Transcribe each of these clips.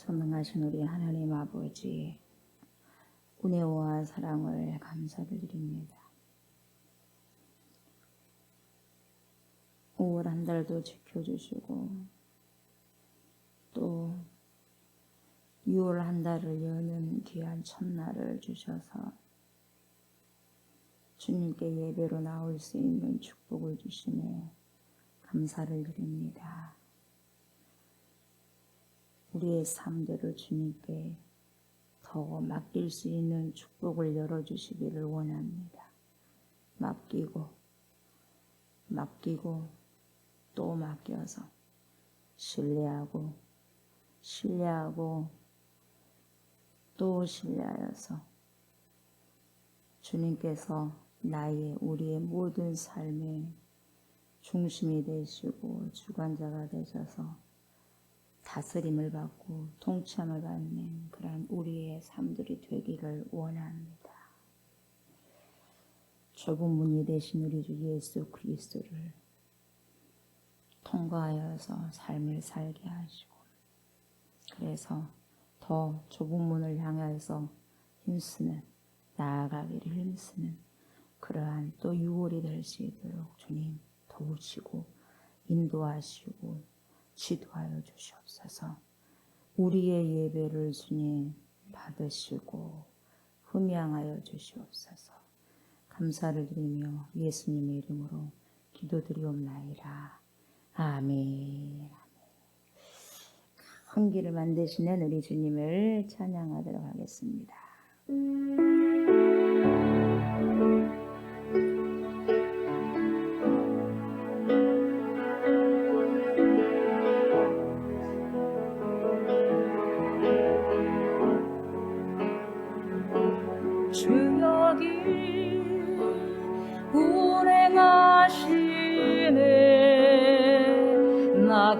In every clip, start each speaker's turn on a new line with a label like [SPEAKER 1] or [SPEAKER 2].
[SPEAKER 1] 전능하신 우리 하나님 아버지, 은혜와 사랑을 감사드립니다. 5월 한 달도 지켜주시고 또 6월 한 달을 여는 귀한 첫날을 주셔서 주님께 예배로 나올 수 있는 축복을 주시네 감사를 드립니다. 우리의 삶대로 주님께 더 맡길 수 있는 축복을 열어주시기를 원합니다. 맡기고 또 맡겨서 신뢰하고 또 신뢰하여서 주님께서 우리의 모든 삶의 중심이 되시고 주관자가 되셔서 다스림을 받고 통치함을 받는 그런 우리의 삶들이 되기를 원합니다. 좁은 문이 되신 우리 주 예수 그리스도를 통과하여서 삶을 살게 하시고, 그래서 더 좁은 문을 향해서 힘쓰는, 나아가기를 힘쓰는 그러한 또 6월이 될 수 있도록 주님 도우시고 인도하시고 지도하여 주시옵소서. 우리의 예배를 주님 받으시고 흠양하여 주시옵소서. 감사를 드리며 예수님의 이름으로 기도드리옵나이다. 아멘. 큰 길을 만드시는 우리 주님을 찬양하도록 하겠습니다.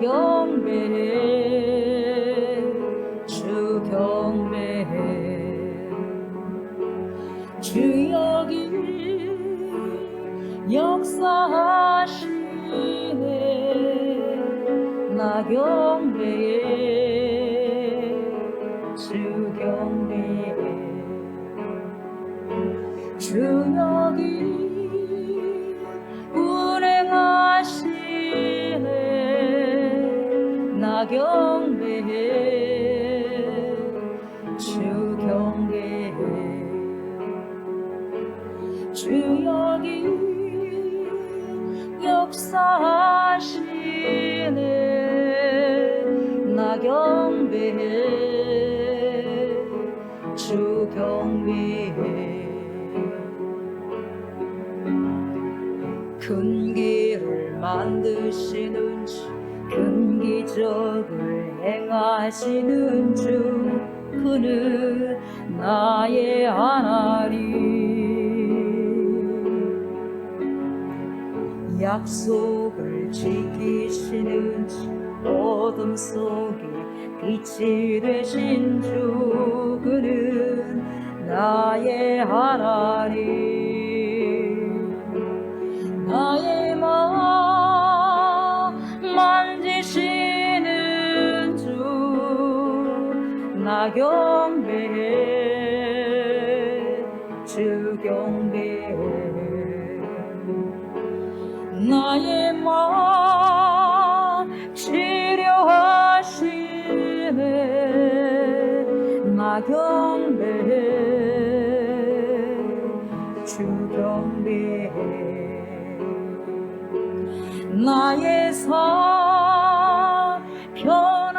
[SPEAKER 2] 경배해 주 경배해 주 여기 역사하시네 나 경배해 주 경배해 주 여기 나 경배해 주 경배해 주 여기 역사하시네 나 경배해 주 경배해 큰 길을 만드시는 주 큰 기적을 행하시는 주 그는 나의 하나님 약속을 지키시는 주 어둠 속에 빛이 되신 주 그는 나의 하나님 나의 마음 만지시는 주 나 경배해 주 경배해 나의 마음 치료하시네 나 경배해 주 경배해 나의 삶 변화시키시네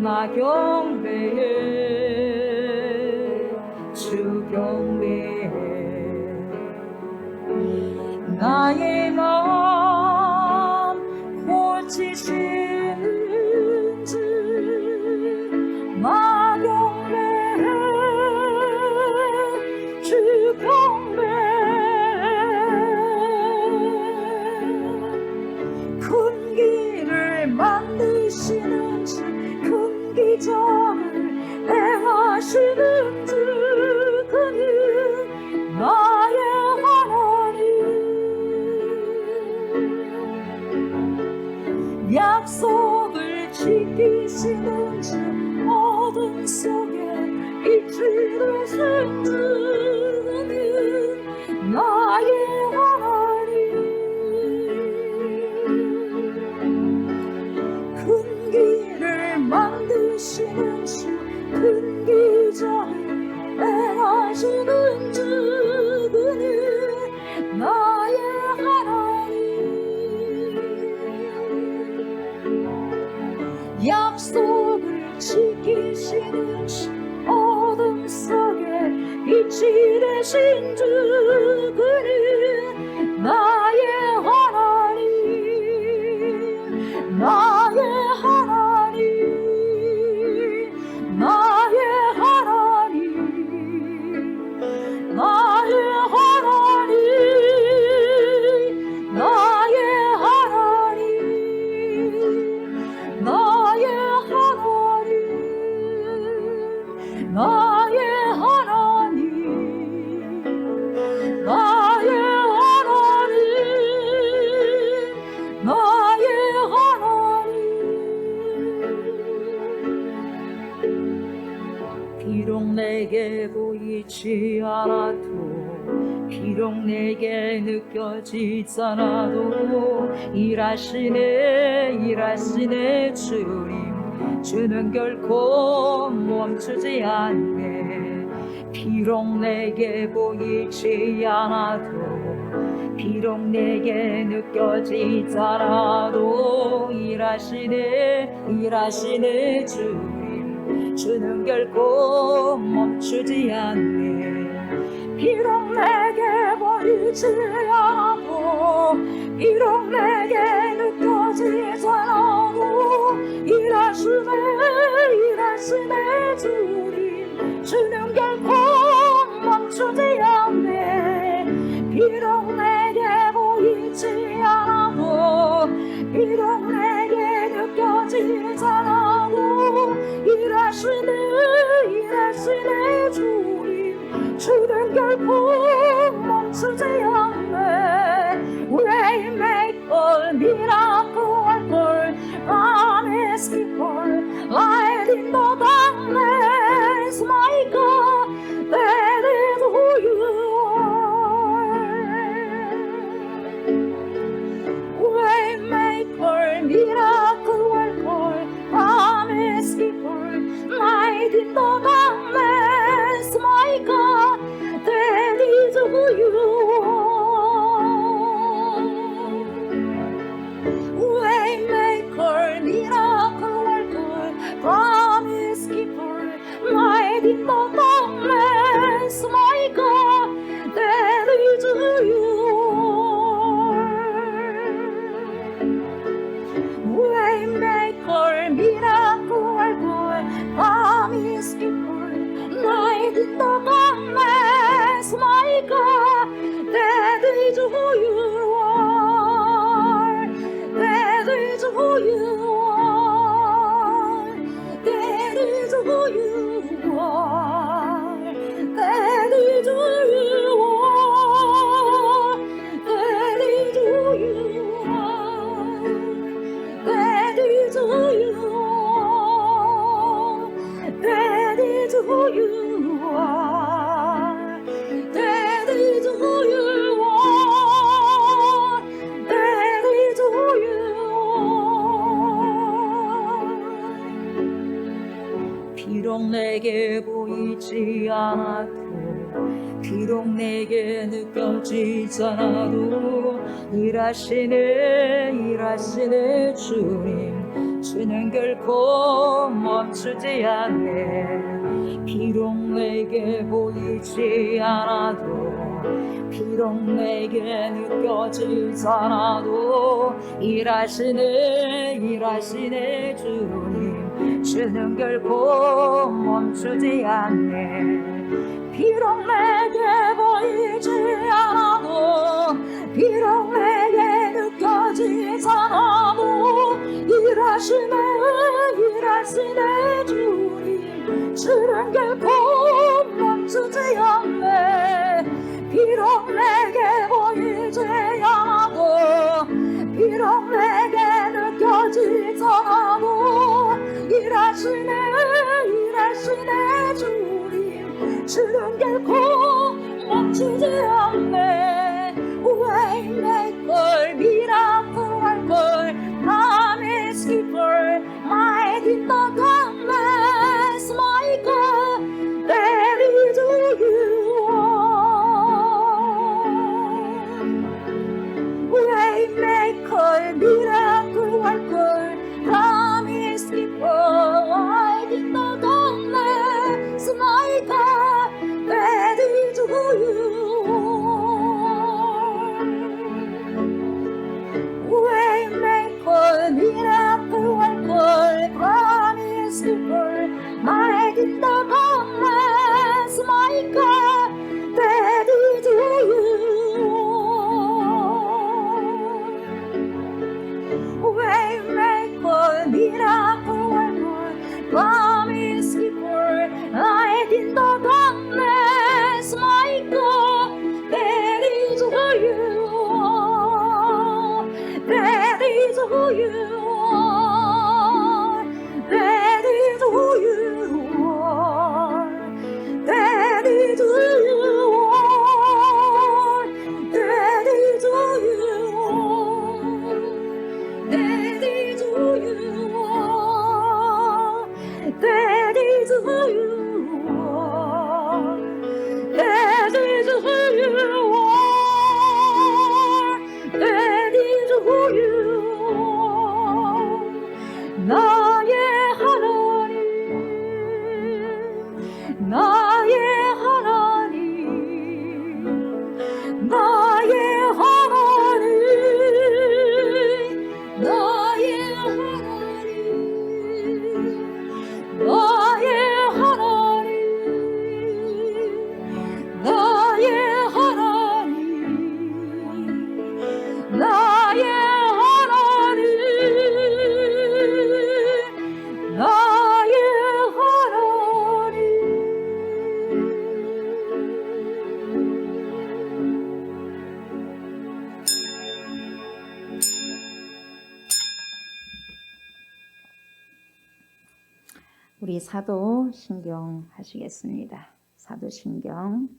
[SPEAKER 2] 나 경배해 주 경배해 나의 마음 고치시는 주 나 경배해 주 경배해 큰 길을 만드시는 주 큰 기적을 행하시는 주 그는 나의 하나님 약속을 지키시는 주 어둠 속에 빛이 되신 주는 나의 하나님 큰 길을 만드시는 주 큰 기적을 행하시는 주 그는 나의 하나님 약속을 지키시는 주 어둠 속에 빛이 되신 주 그는 나의 하나님 나의 하나님 나의 하나님 나의 하나님 나의 하나님 나의 하나님 나의 하나님 나의 하나님 나의 하나님 비록 내게 보이지 않아도 비록 내게 느껴지지 않아도 일하시네 주는 결코 멈추지 않네 비록 내게 보이지 않아도 비록 내게 느껴지지 않아도 일하시네 주는 결코 멈추지 않네 비록 내게 보이지 않아도 비록 내게 느껴지지 않아도 일하시네 주는 결코 멈추지 않네 비록 내게 보이지 않아도 비록 내게 느껴지지 않아도 일하시네 주는 결코 멈추지 않네 Waymaker, miracle worker, promise keeper, light in the darkness, my God, that is who you are. Waymaker, miracle worker, promise keeper, light in the darkness, my God, that is who you are. Waymaker, miracle worker, promise keeper, light in the darkness, my God, that is who you are. Waymaker, miracle worker, promise keeper, light in the darkness, my God, that is who you are. That is who you are. That is who you are. That is who you are. That is who you are. That is who you are. That is who you are. That is who you are. That is who you are. 비록 내게 보이지 않아도 비록 내게 느껴지지 않아도 일하시네 주는 결코 멈추지 않네 비록 내게 보이지 않아도 비록 내게 느껴지지 않아도 일하시네 주는 결코 멈추지 않네 비록 내게 보이지 않아도 비록 내게 느껴지지 않아도 일하시네 주는 결코 멈추지 않네 비록 내게 보이지 않아도 비록 내게 느껴지지 promise keeper, light in the darkness, my God, that is who you are. That is who you are. That is who you are. That is who you are. That is who you are. That is who you are. That is who you are. That is who you are. That is who you are. 나의 하나님, 나의 하나님, 나의 하나님, 나의 하나님, 나의 하나님, 나의 하나님, 나의 하나님, 나의 하나님.
[SPEAKER 1] 우리 사도신경 하시겠습니다. 사도신경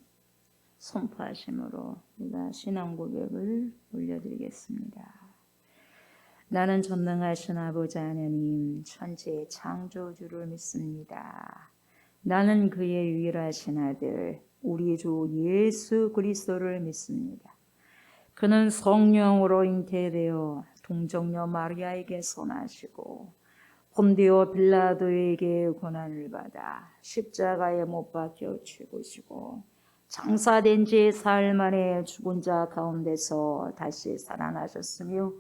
[SPEAKER 1] 선포하심으로 우리가 신앙 고백을 올려드리겠습니다. 나는 전능하신 아버지 하나님 천지의 창조주를 믿습니다. 나는 그의 유일하신 아들 우리 주 예수 그리스도를 믿습니다. 그는 성령으로 잉태되어 동정녀 마리아에게서 나시고 본디오 빌라도에게 고난을 받아 십자가에 못 박혀 죽으시고 장사된 지 사흘 만에 죽은 자 가운데서 다시 살아나셨으며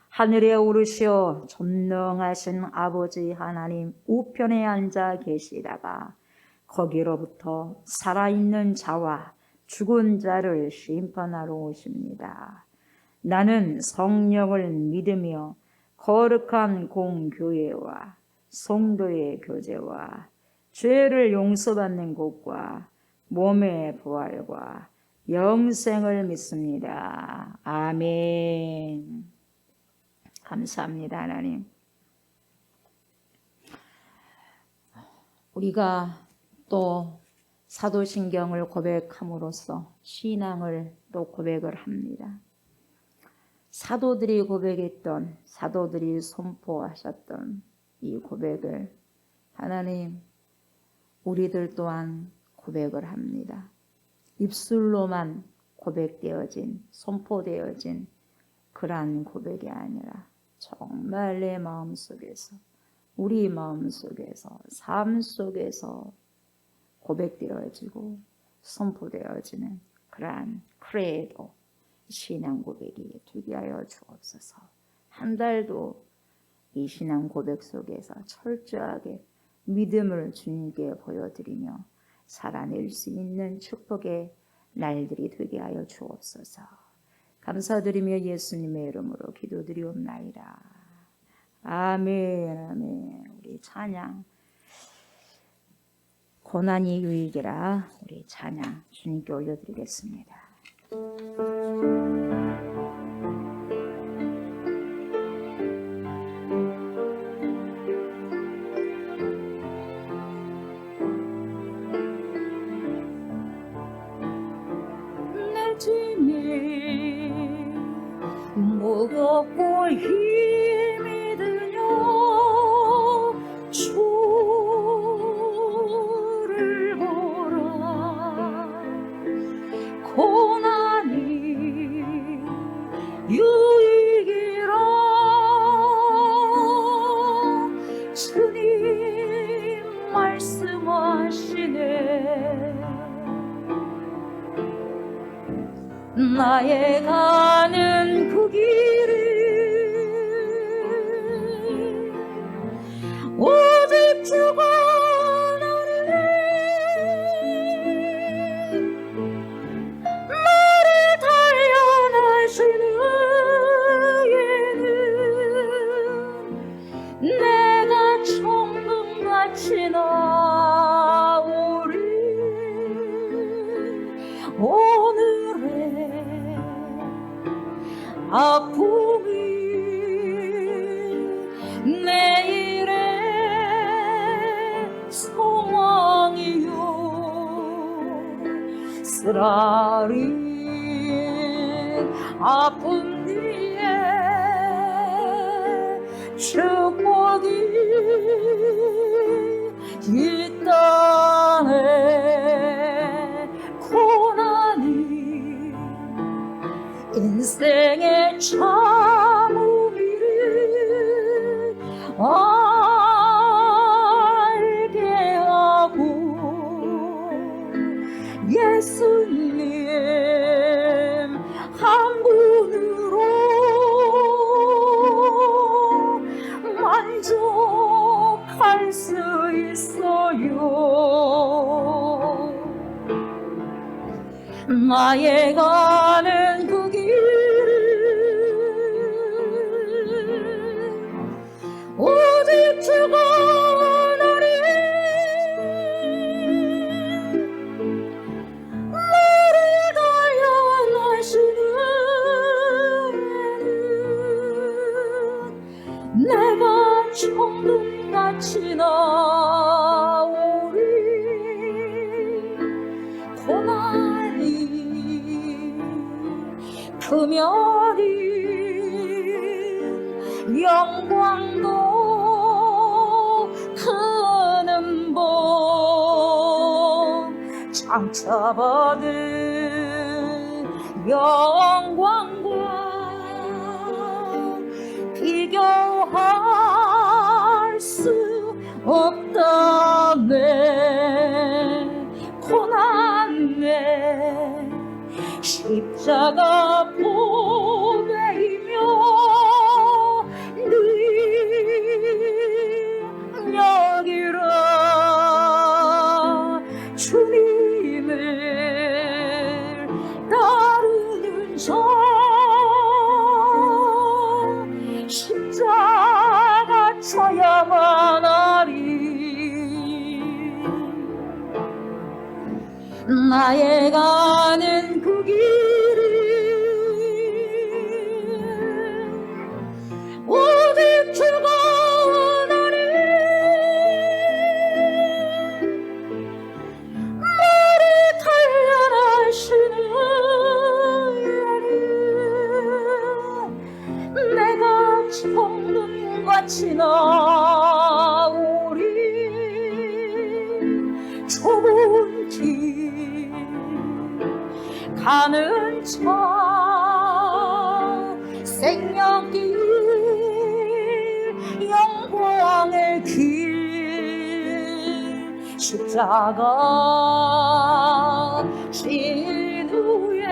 [SPEAKER 1] 하늘에 오르시어 전능하신 아버지 하나님 우편에 앉아 계시다가 거기로부터 살아있는 자와 죽은 자를 심판하러 오십니다. 나는 성령을 믿으며 거룩한 공교회와 성도의 교제와 죄를 용서받는 것과 몸의 부활과 영생을 믿습니다. 아멘. 감사합니다, 하나님. 우리가 또 사도신경을 고백함으로써 신앙을 또 고백을 합니다. 사도들이 고백했던, 사도들이 선포하셨던 이 고백을 하나님, 우리들 또한 고백을 합니다. 입술로만 고백되어진, 선포되어진 그러한 고백이 아니라 정말 내 마음속에서, 우리 마음속에서, 삶 속에서 고백되어지고 선포되어지는 그러한 크레도 신앙 고백이 되게 하여 주옵소서. 한 달도 이 신앙 고백 속에서 철저하게 믿음을 주님께 보여드리며 살아낼 수 있는 축복의 날들이 되게 하여 주옵소서. 감사드리며 예수님의 이름으로 기도드리옵나이다. 아멘. 아멘. 우리 찬양 고난이 유익이라 우리 찬양 주님께 올려드리겠습니다.
[SPEAKER 2] 내 짐이 무겁고 힘이 드냐 주를 보라. 고난이 유익이라 주님 말씀하시네. 나의 가는 그 길이 오직 주가 나를 나를 단련하시는 예는 내가 천금같이 천둥같이 나오리 오늘의 아픔이 내일의 소망이요 쓰라린 아픈 뒤에 축복이 있다네 고난이 인생의 참 의미를 알게 하고 예수님 한 분으로 만족할 수 있어요 나의 가는 그 길을 오직 주가 나를 달려나시는 내가 천둥같이 나오리 고난이 크면은 영광도 크는 법 상처받은 영광과 비교할 수 없다네 고난네 십자가 보배이며 능력이라 주님을 따르는 자 십자가 쳐야만 하리 나의 가는 그 길을 오직 주가 나를 달려나시는 내가 천둥같이 나오리 좁은 길 가는 차 생명길 영광의 길 십자가 진 후에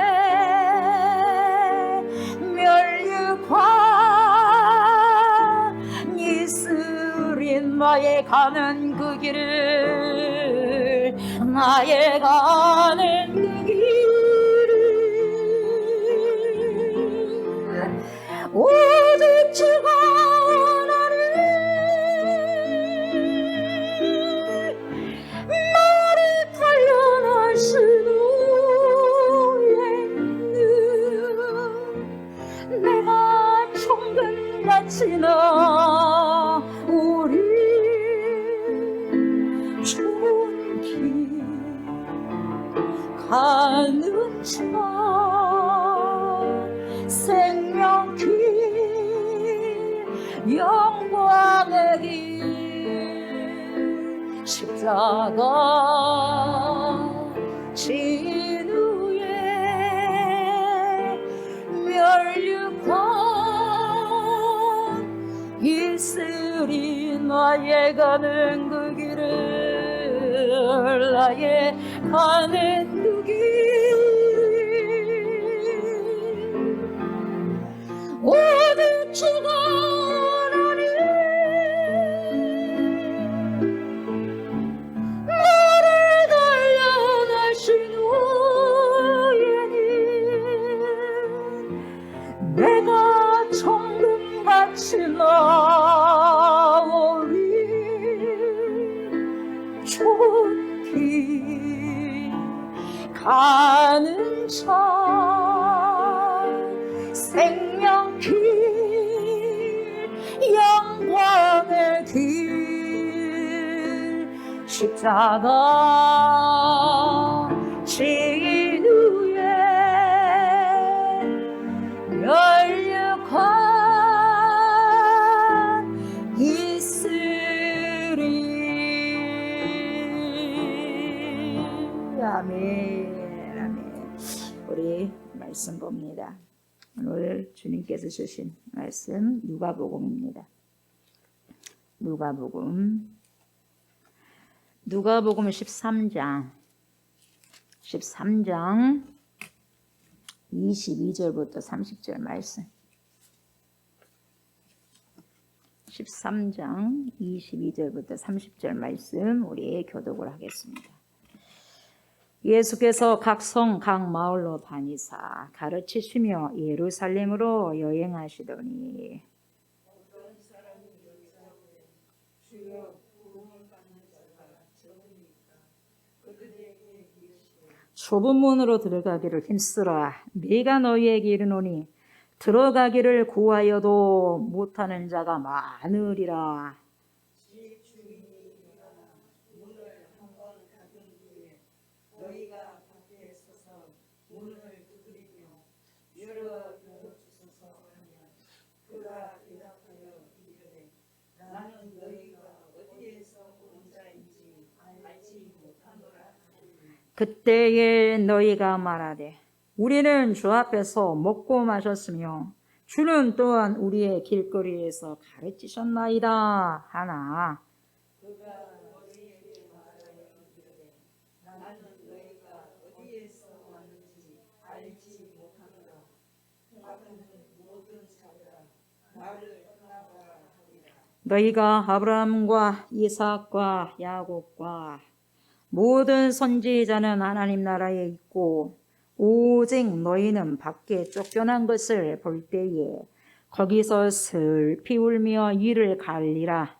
[SPEAKER 2] 멸류관 이스린 나의 가는 그 길을 나의 가는 그 길을 오직 주가 나를 달려나신 후에는 내가 천근같이 나오리 좁은 길 가는 차 생명길 영광의 길 십자가 진 후에 멸류관 있으리 나의 가는 그 길을 나의 가는 그 길을 오직 주가 나를 달려나신 후에는 내가 천둥같이 나오리 길 십자가 진 후에 열려간 있으리. 아멘, 아멘. 우리 말씀 봅니다. 오늘 주님께서 주신 말씀 누가복음입니다. 누가복음 13장 22절부터 30절 말씀. 13장 22절부터 30절 말씀 우리 교독을 하겠습니다. 예수께서 각 성, 각 마을로 다니사 가르치시며 예루살렘으로 여행하시더니 좁은 문으로 들어가기를 힘쓰라. 내가 너희에게 이르노니 들어가기를 구하여도 못하는 자가 많으리라. 그때에 너희가 말하되 우리는 주 앞에서 먹고 마셨으며 주는 또한 우리의 길거리에서 가르치셨나이다 하나 너희가 아브라함과 이삭과 야곱과 모든 선지자는 하나님 나라에 있고 오직 너희는 밖에 쫓겨난 것을 볼 때에 거기서 슬피 울며 이를 갈리라.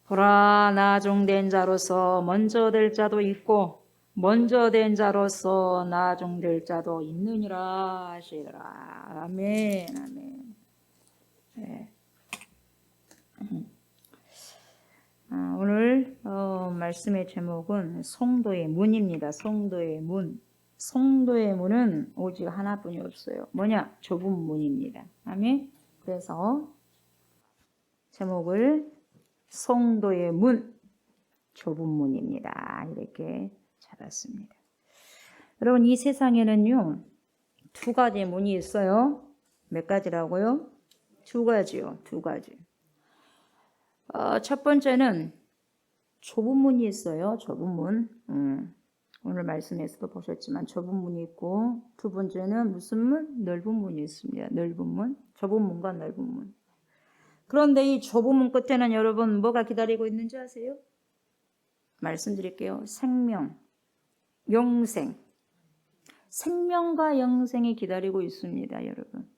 [SPEAKER 2] 보라, 나중된 자로서 먼저 될 자도 있고 먼저 된 자로서 나중될 자도 있느니라 하시더라. 아멘, 아멘. 네. 오늘 말씀의 제목은 성도의 문입니다. 성도의 문. 성도의 문은 오직 하나뿐이 없어요. 뭐냐? 좁은 문입니다. 아멘. 그래서 제목을 성도의 문, 좁은 문입니다. 이렇게 잡았습니다. 여러분, 이 세상에는요, 두 가지 문이 있어요. 몇 가지라고요? 두 가지요. 두 가지. 첫 번째는 좁은 문이 있어요. 좁은 문. 오늘 말씀에서도 보셨지만 좁은 문이 있고, 두 번째는 무슨 문? 넓은 문이 있습니다. 넓은 문. 좁은 문과 넓은 문. 그런데 이 좁은 문 끝에는 여러분 뭐가 기다리고 있는지 아세요? 말씀드릴게요. 생명, 영생. 생명과 영생이 기다리고 있습니다, 여러분.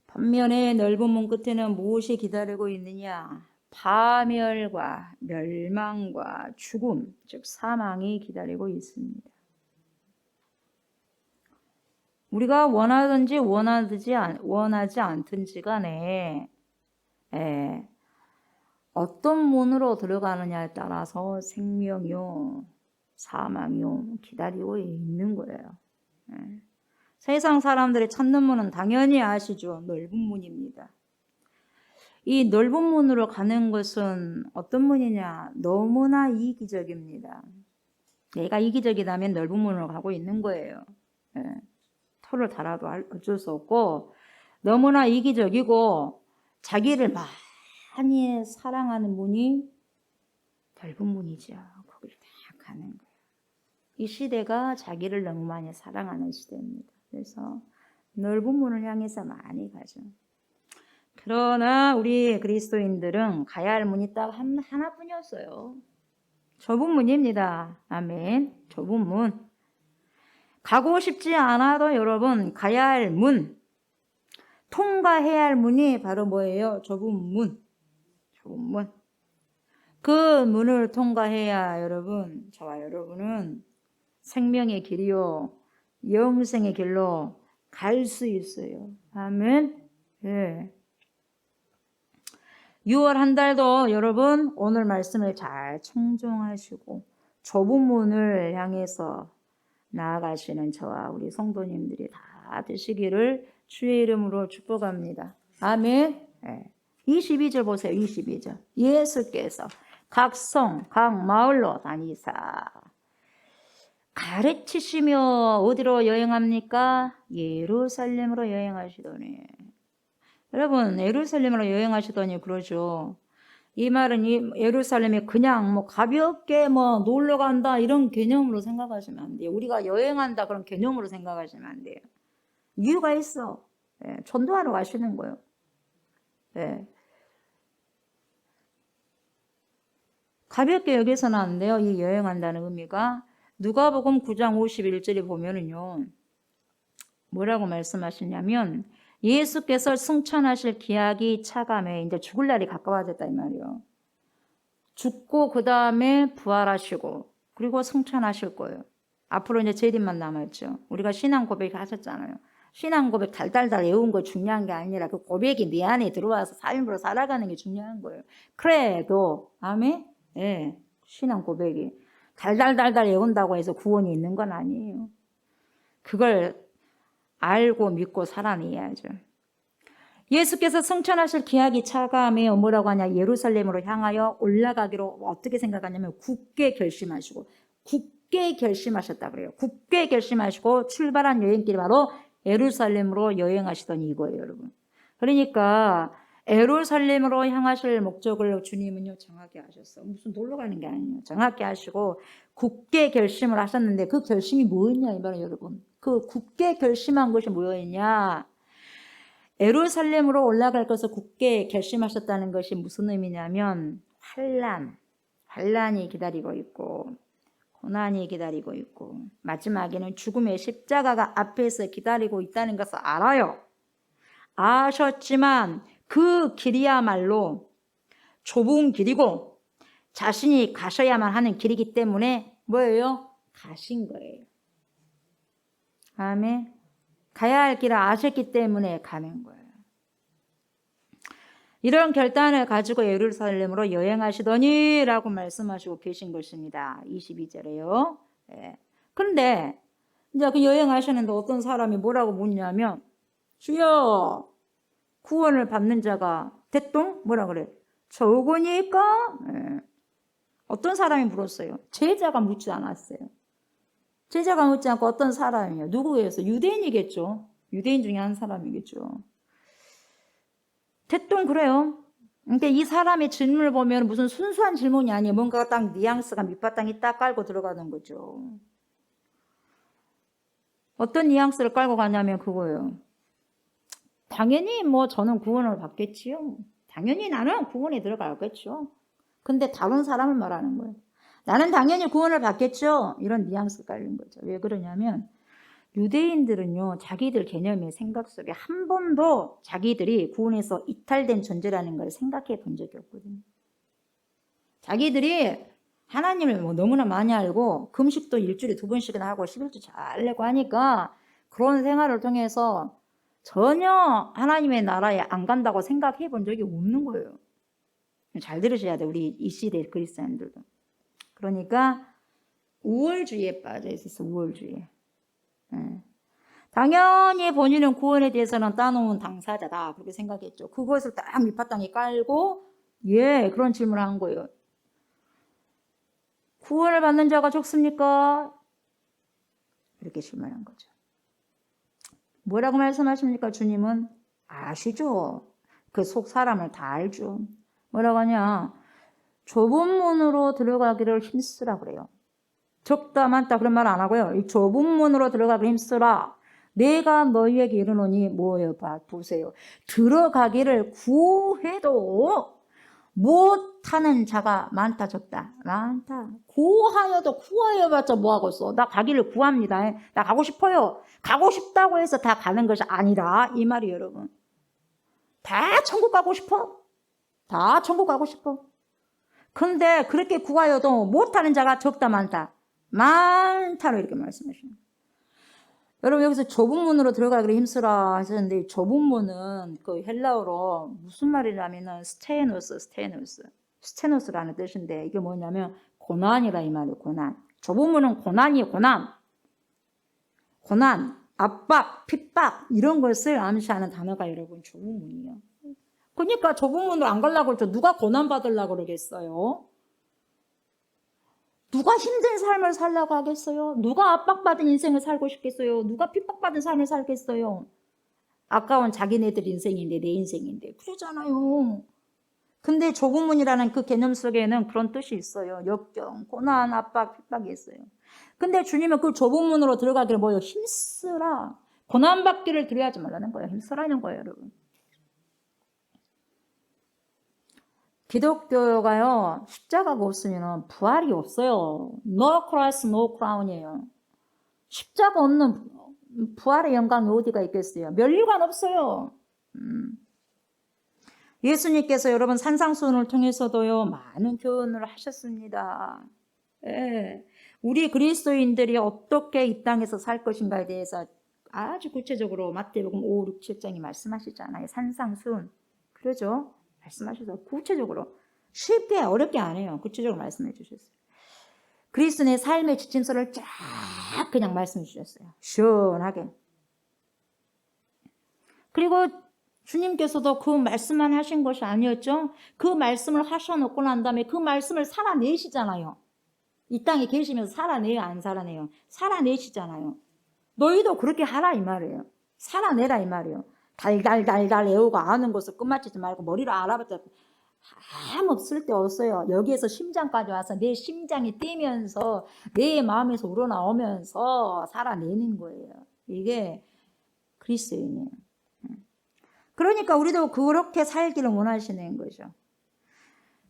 [SPEAKER 2] 반면에 넓은 문 끝에는 무엇이 기다리고 있느냐? 파멸과 멸망과 죽음, 즉 사망이 기다리고 있습니다. 우리가 원하든지 원하지 않든지 간에 어떤 문으로 들어가느냐에 따라서 생명이요, 사망이요 기다리고 있는 거예요. 세상 사람들이 찾는 문은 당연히 아시죠? 넓은 문입니다. 이 넓은 문으로 가는 것은 어떤 문이냐? 너무나 이기적입니다. 내가 이기적이라면 넓은 문으로 가고 있는 거예요. 토를 달아도 어쩔 수 없고 너무나 이기적이고 자기를 많이 사랑하는 문이 넓은 문이죠. 거기를 다 가는 거예요. 이 시대가 자기를 너무 많이 사랑하는 시대입니다. 그래서 넓은 문을 향해서 많이 가죠. 그러나 우리 그리스도인들은 가야 할 문이 딱 하나뿐이었어요. 좁은 문입니다. 아멘. 좁은 문. 가고 싶지 않아도 여러분 가야 할 문, 통과해야 할 문이 바로 뭐예요? 좁은 문. 좁은 문. 그 문을 통과해야 여러분, 저와 여러분은 생명의 길이요, 영생의 길로 갈 수 있어요. 아멘. 예. 6월 한 달도 여러분 오늘 말씀을 잘 청종하시고 좁은 문을 향해서 나아가시는 저와 우리 성도님들이 다 되시기를 주의 이름으로 축복합니다. 아멘. 예. 22절 보세요. 22절. 예수께서 각 성, 각 마을로 다니사 가르치시며 어디로 여행합니까? 예루살렘으로 여행하시더니. 여러분, 예루살렘으로 여행하시더니 그러죠. 이 말은 예루살렘이 그냥 뭐 가볍게 뭐 놀러 간다 이런 개념으로 생각하시면 안 돼요. 우리가 여행한다 그런 개념으로 생각하시면 안 돼요. 이유가 있어. 예, 전도하러 가시는 거예요. 예. 가볍게 여기서는 안 돼요. 이 여행한다는 의미가. 누가복음 9장 51절에 보면은요. 뭐라고 말씀하시냐면 예수께서 승천하실 기약이 차감해 이제 죽을 날이 가까워졌다 이 말이에요. 죽고 그 다음에 부활하시고 그리고 승천하실 거예요. 앞으로 이제 재림만 남았죠. 우리가 신앙 고백 하셨잖아요. 신앙 고백 달달달 외운 거 중요한 게 아니라 그 고백이 내 안에 들어와서 삶으로 살아가는 게 중요한 거예요. 그래도 아멘? 예, 신앙 고백이 달달달달 외운다고 해서 구원이 있는 건 아니에요. 그걸 알고 믿고 살아내야죠. 예수께서 승천하실 기약이 차감해 뭐라고 하냐? 예루살렘으로 향하여 올라가기로 어떻게 생각하냐면 굳게 결심하시고 굳게 결심하셨다 그래요. 굳게 결심하시고 출발한 여행길이 바로 예루살렘으로 여행하시더니 이거예요, 여러분. 그러니까 예루살렘으로 향하실 목적을 주님은요 정확히 하셨어. 무슨 놀러 가는 게 아니에요. 정확히 하시고 굳게 결심을 하셨는데 그 결심이 뭐였냐 이 말이에요, 여러분. 그 굳게 결심한 것이 뭐였냐? 예루살렘으로 올라갈 것을 굳게 결심하셨다는 것이 무슨 의미냐면 환란이 기다리고 있고 고난이 기다리고 있고 마지막에는 죽음의 십자가가 앞에서 기다리고 있다는 것을 알아요. 아셨지만 그 길이야말로 좁은 길이고 자신이 가셔야만 하는 길이기 때문에 뭐예요? 가신 거예요. 아멘. 가야 할 길을 아셨기 때문에 가는 거예요. 이런 결단을 가지고 예루살렘으로 여행하시더니 라고 말씀하시고 계신 것입니다. 22절에요. 예. 그런데 이제 그 여행하시는데 어떤 사람이 뭐라고 묻냐면 주여 구원을 받는 자가 대똥 뭐라 그래? 적으니까? 예. 어떤 사람이 물었어요. 제자가 묻지 않았어요. 제자가 묻지 않고 어떤 사람이에요? 누구겠어요? 유대인이겠죠. 유대인 중에 한 사람이겠죠. 대똥 그래요. 근데 이 사람의 질문을 보면 무슨 순수한 질문이 아니에요. 뭔가 딱 뉘앙스가 밑바탕이 딱 깔고 들어가는 거죠. 어떤 뉘앙스를 깔고 가냐면 그거예요. 당연히 뭐 저는 구원을 받겠지요. 당연히 나는 구원에 들어가겠죠. 근데 다른 사람을 말하는 거예요. 나는 당연히 구원을 받겠죠. 이런 뉘앙스가 깔린 거죠. 왜 그러냐면 유대인들은요. 자기들 개념의 생각 속에 한 번도 자기들이 구원에서 이탈된 존재라는 걸 생각해 본 적이 없거든요. 자기들이 하나님을 뭐 너무나 많이 알고 금식도 일주일에 2번씩이나 하고 11주 잘 내고 하니까 그런 생활을 통해서 전혀 하나님의 나라에 안 간다고 생각해 본 적이 없는 거예요. 잘 들으셔야 돼요. 우리 이 시대 그리스도인들도. 그러니까 우월주의에 빠져 있었어. 우월주의에. 당연히 본인은 구원에 대해서는 따놓은 당사자다 그렇게 생각했죠. 그것을 딱 밑바탕에 깔고 그런 질문을 한 거예요. 구원을 받는 자가 적습니까? 이렇게 질문한 거죠. 뭐라고 말씀하십니까? 주님은 아시죠. 그 속 사람을 다 알죠. 뭐라고 하냐? 좁은 문으로 들어가기를 힘쓰라 그래요. 적다 많다 그런 말 안 하고요. 이 좁은 문으로 들어가기를 힘쓰라. 내가 너희에게 이르노니 뭐예요? 보세요. 들어가기를 구해도 못하는 자가 많다 적다. 많다. 구하여봤자 뭐하고 있어. 나 가기를 구합니다. 나 가고 싶어요. 가고 싶다고 해서 다 가는 것이 아니라 이 말이 여러분. 다 천국 가고 싶어. 다 천국 가고 싶어. 근데 그렇게 구하여도 못하는 자가 적다 많다. 많다로 이렇게 말씀하시는 거예요. 여러분 여기서 좁은 문으로 들어가기를 힘쓰라 하셨는데 좁은 문은 그 헬라어로 무슨 말이냐면은 스테노스라는 뜻인데 이게 뭐냐면 고난이라 이 말이에요. 고난. 좁은 문은 고난이에요. 고난, 압박, 핍박 이런 것을 암시하는 단어가 여러분 좁은 문이에요. 그러니까 좁은 문으로 안 가려고 그러죠. 누가 고난 받으려고 그러겠어요? 누가 힘든 삶을 살려고 하겠어요? 누가 압박받은 인생을 살고 싶겠어요? 누가 핍박받은 삶을 살겠어요? 아까운 자기네들 인생인데 내 인생인데 그러잖아요. 근데 좁은 문이라는 그 개념 속에는 그런 뜻이 있어요. 역경, 고난, 압박, 핍박이 있어요. 근데 주님은 그 좁은 문으로 들어가기를 뭐예요? 힘쓰라. 고난받기를 두려워하지 말라는 거예요. 힘쓰라는 거예요, 여러분. 기독교가요, 십자가가 없으면 부활이 없어요. No cross, no crown이에요. 십자가 없는 부활의 영광이 어디가 있겠어요? 면류관 없어요. 예수님께서 여러분 산상수훈을 통해서도요, 많은 교훈을 하셨습니다. 예. 우리 그리스도인들이 어떻게 이 땅에서 살 것인가에 대해서 아주 구체적으로 마태복음 5, 6, 7장이 말씀하시잖아요. 산상수훈. 그러죠? 말씀하셔서 구체적으로 쉽게 어렵게 안 해요. 구체적으로 말씀해 주셨어요. 그리스도의 삶의 지침서를 쫙 그냥 말씀해 주셨어요. 시원하게. 그리고 주님께서도 그 말씀만 하신 것이 아니었죠. 그 말씀을 하셔놓고 난 다음에 그 말씀을 살아내시잖아요. 이 땅에 계시면서 살아내요, 안 살아내요? 살아내시잖아요. 너희도 그렇게 하라 이 말이에요. 살아내라 이 말이에요. 달달달달 애우고 아는 것을 끝마치지 말고 머리로 알아봤자 아무 쓸데없어요. 여기에서 심장까지 와서 내 심장이 뛰면서 내 마음에서 우러나오면서 살아내는 거예요. 이게 그리스도인이에요. 그러니까 우리도 그렇게 살기를 원하시는 거죠.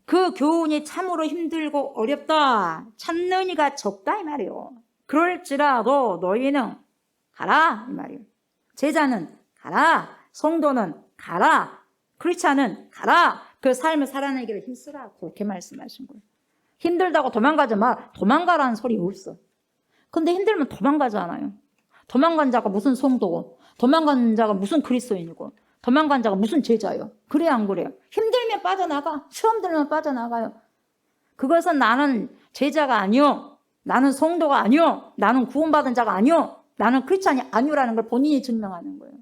[SPEAKER 2] 그 교훈이 참으로 힘들고 어렵다. 찾는 이가 적다 이 말이에요. 그럴지라도 너희는 가라 이 말이에요. 제자는 가라. 성도는 가라. 크리스찬은 가라. 그 삶을 살아내기를 힘쓰라. 그렇게 말씀하신 거예요. 힘들다고 도망가지 마. 도망가라는 소리 없어. 근데 힘들면 도망가잖아요. 도망간 자가 무슨 성도고, 도망간 자가 무슨 그리스도인이고, 도망간 자가 무슨 제자요. 그래요, 안 그래요? 힘들면 빠져나가. 시험 들면 빠져나가요. 그것은 나는 제자가 아니요. 나는 성도가 아니요. 나는 구원받은 자가 아니요. 나는 크리스찬이 아니라는 걸 본인이 증명하는 거예요.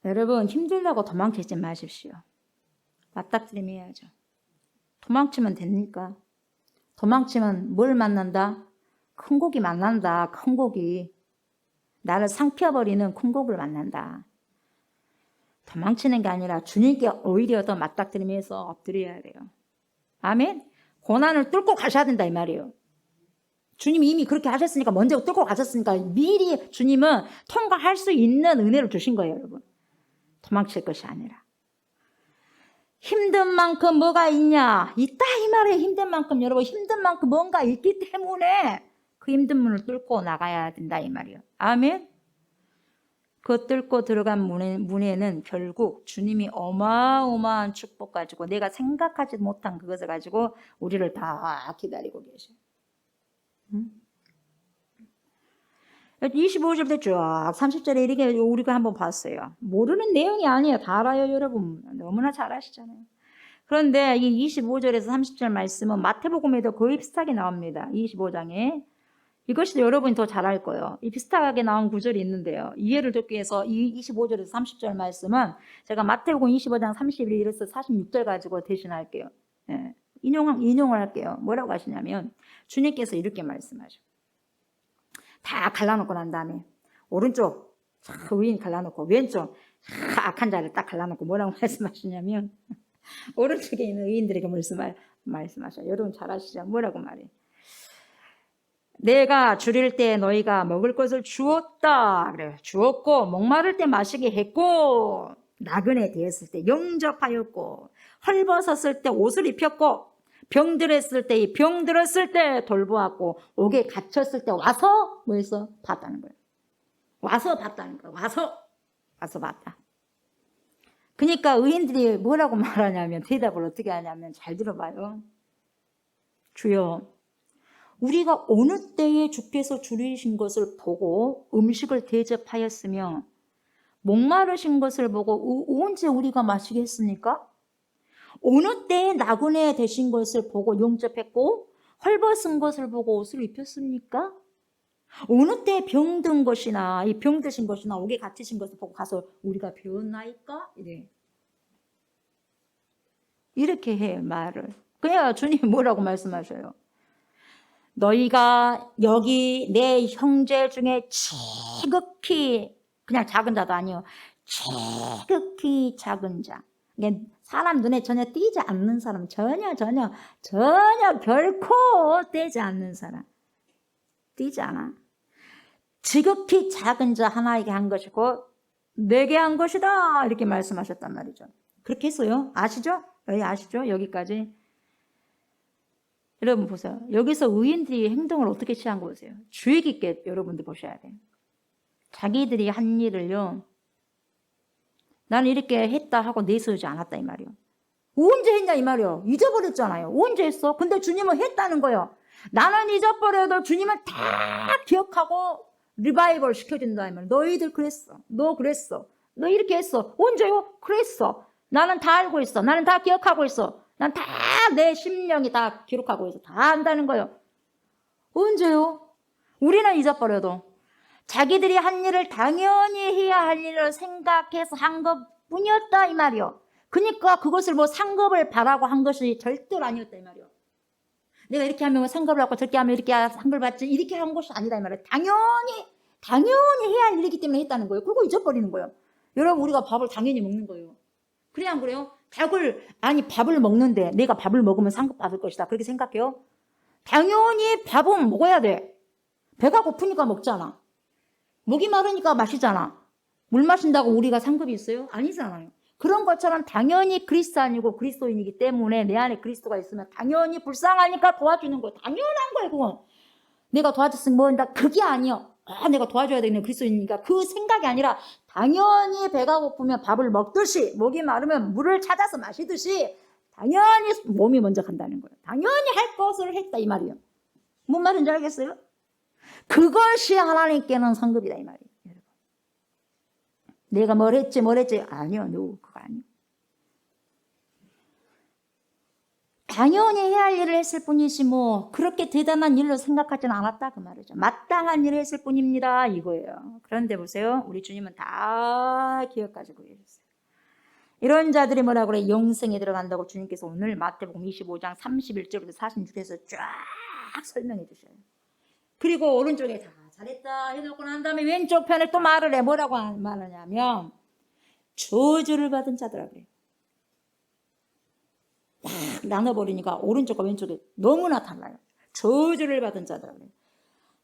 [SPEAKER 2] 여러분 힘들다고 도망치지 마십시오. 맞닥뜨림 해야죠. 도망치면 됩니까? 도망치면 뭘 만난다? 큰 고기 만난다. 큰 고기. 나를 상피어버리는 큰 고기를 만난다. 도망치는 게 아니라 주님께 오히려 더 맞닥뜨리면서 엎드려야 돼요. 아멘? 고난을 뚫고 가셔야 된다 이 말이에요. 주님이 이미 그렇게 하셨으니까 먼저 뚫고 가셨으니까 미리 주님은 통과할 수 있는 은혜를 주신 거예요, 여러분. 도망칠 것이 아니라. 힘든 만큼 뭐가 있냐? 있다 이 말이에요. 힘든 만큼 여러분 힘든 만큼 뭔가 있기 때문에 그 힘든 문을 뚫고 나가야 된다 이 말이에요. 아멘? 그 뚫고 들어간 문에는 결국 주님이 어마어마한 축복 가지고 내가 생각하지 못한 그것을 가지고 우리를 다 기다리고 계셔요. 25절부터 쭉 30절에 이렇게 우리가 한번 봤어요. 모르는 내용이 아니에요. 다 알아요, 여러분. 너무나 잘 아시잖아요. 그런데 이 25절에서 30절 말씀은 마태복음에도 거의 비슷하게 나옵니다. 25장에. 이것이 여러분이 더 잘 알 거예요. 이 비슷하게 나온 구절이 있는데요. 이해를 돕기 위해서 이 25절에서 30절 말씀은 제가 마태복음 25장 31절에서 46절 가지고 대신할게요. 예. 인용을 할게요. 뭐라고 하시냐면 주님께서 이렇게 말씀하셔. 다 갈라놓고 난 다음에 오른쪽 의인 갈라놓고 왼쪽 악한 자를 딱 갈라놓고 뭐라고 말씀하시냐면 오른쪽에 있는 의인들에게 말씀하셔요. 여러분 잘 아시죠? 뭐라고 말해요? 내가 줄일 때 너희가 먹을 것을 주었다. 그래요. 주었고 목마를 때 마시게 했고 나그네 되었을 때 영접하였고 헐벗었을 때 옷을 입혔고 병들었을 때 병들었을 때 돌보았고 옥에 갇혔을 때 와서 뭐해서 봤다는 거예요. 와서 봤다는 거예요. 와서 봤다. 그러니까 의인들이 뭐라고 말하냐면 대답을 어떻게 하냐면 잘 들어봐요. 주여 우리가 어느 때에 주께서 줄이신 것을 보고 음식을 대접하였으며 목마르신 것을 보고 언제 우리가 마시겠습니까? 어느 때에 나그네 되신 것을 보고 용접했고 헐벗은 것을 보고 옷을 입혔습니까? 어느 때 병든 것이나 이 병드신 것이나 옥에 갇히신 것을 보고 가서 우리가 배웠나이까? 이렇게 해요, 말을. 그냥 주님이 뭐라고 말씀하셔요? 너희가 여기 내 형제 중에 지극히, 그냥 작은 자도 아니요, 지극히 작은 자, 사람 눈에 전혀 띄지 않는 사람, 전혀 결코 띄지 않는 사람, 띄지 않아. 지극히 작은 자 하나에게 한 것이고 내게 한 것이다, 이렇게 말씀하셨단 말이죠. 그렇게 했어요. 아시죠? 여기 아시죠? 여기까지. 여러분 보세요. 여기서 의인들이 행동을 어떻게 취한 거 보세요. 주의 깊게 여러분들 보셔야 돼요. 자기들이 한 일을요, 나는 이렇게 했다 하고 내세우지 않았다 이 말이요. 언제 했냐 이 말이요. 잊어버렸잖아요. 언제 했어? 근데 주님은 했다는 거예요. 나는 잊어버려도 주님은 다 기억하고 리바이벌 시켜준다 이 말이에요. 너희들 그랬어. 너 그랬어. 너 이렇게 했어. 언제요? 그랬어. 나는 다 알고 있어. 나는 다 기억하고 있어. 난 다 내 심령이 다 기록하고 있어. 다 안다는 거예요. 언제요? 우리는 잊어버려도 자기들이 한 일을 당연히 해야 할 일을 생각해서 한 것뿐이었다 이 말이요. 그러니까 그것을 뭐 상급을 바라고 한 것이 절대로 아니었다 이 말이요. 내가 이렇게 하면 상급을 받고 저렇게 하면 이렇게 상급을 받지, 이렇게 한 것이 아니다 이 말이에요. 당연히 해야 할 일이기 때문에 했다는 거예요. 그리고 잊어버리는 거예요. 여러분, 우리가 밥을 당연히 먹는 거예요. 그래 안 그래요? 밥을 먹는데 내가 밥을 먹으면 상급 받을 것이다, 그렇게 생각해요? 당연히 밥은 먹어야 돼. 배가 고프니까 먹잖아. 목이 마르니까 마시잖아. 물 마신다고 우리가 상급이 있어요? 아니잖아요. 그런 것처럼 당연히 그리스도인이고 그리스도인이기 때문에 내 안에 그리스도가 있으면 당연히 불쌍하니까 도와주는 거예요. 당연한 거예요, 그건. 내가 도와줬으면 뭐 한다, 그게 아니요. 내가 도와줘야 되는 그리스도인이니까, 그 생각이 아니라 당연히 배가 고프면 밥을 먹듯이, 목이 마르면 물을 찾아서 마시듯이 당연히 몸이 먼저 간다는 거예요. 당연히 할 것을 했다 이 말이에요. 뭔 말인지 알겠어요? 그것이 하나님께는 상급이다 이 말이에요. 여러분. 내가 뭘 했지 아니요, 그거 아니요. 당연히 해야 할 일을 했을 뿐이지 뭐 그렇게 대단한 일로 생각하지는 않았다 그 말이죠. 마땅한 일을 했을 뿐입니다 이거예요. 그런데 보세요, 우리 주님은 다 기억가지고 계셨어요. 이런 자들이 뭐라고 그래? 영생에 들어간다고 주님께서 오늘 마태복음 25장 31절부터 46절에서 쫙 설명해 주셔요. 그리고 오른쪽에 다 잘했다 해놓고 난 다음에 왼쪽 편에 또 말을 해. 뭐라고 말하냐면 저주를 받은 자들아 그래요. 막 나눠버리니까 오른쪽과 왼쪽이 너무나 달라요. 저주를 받은 자들아 그래요.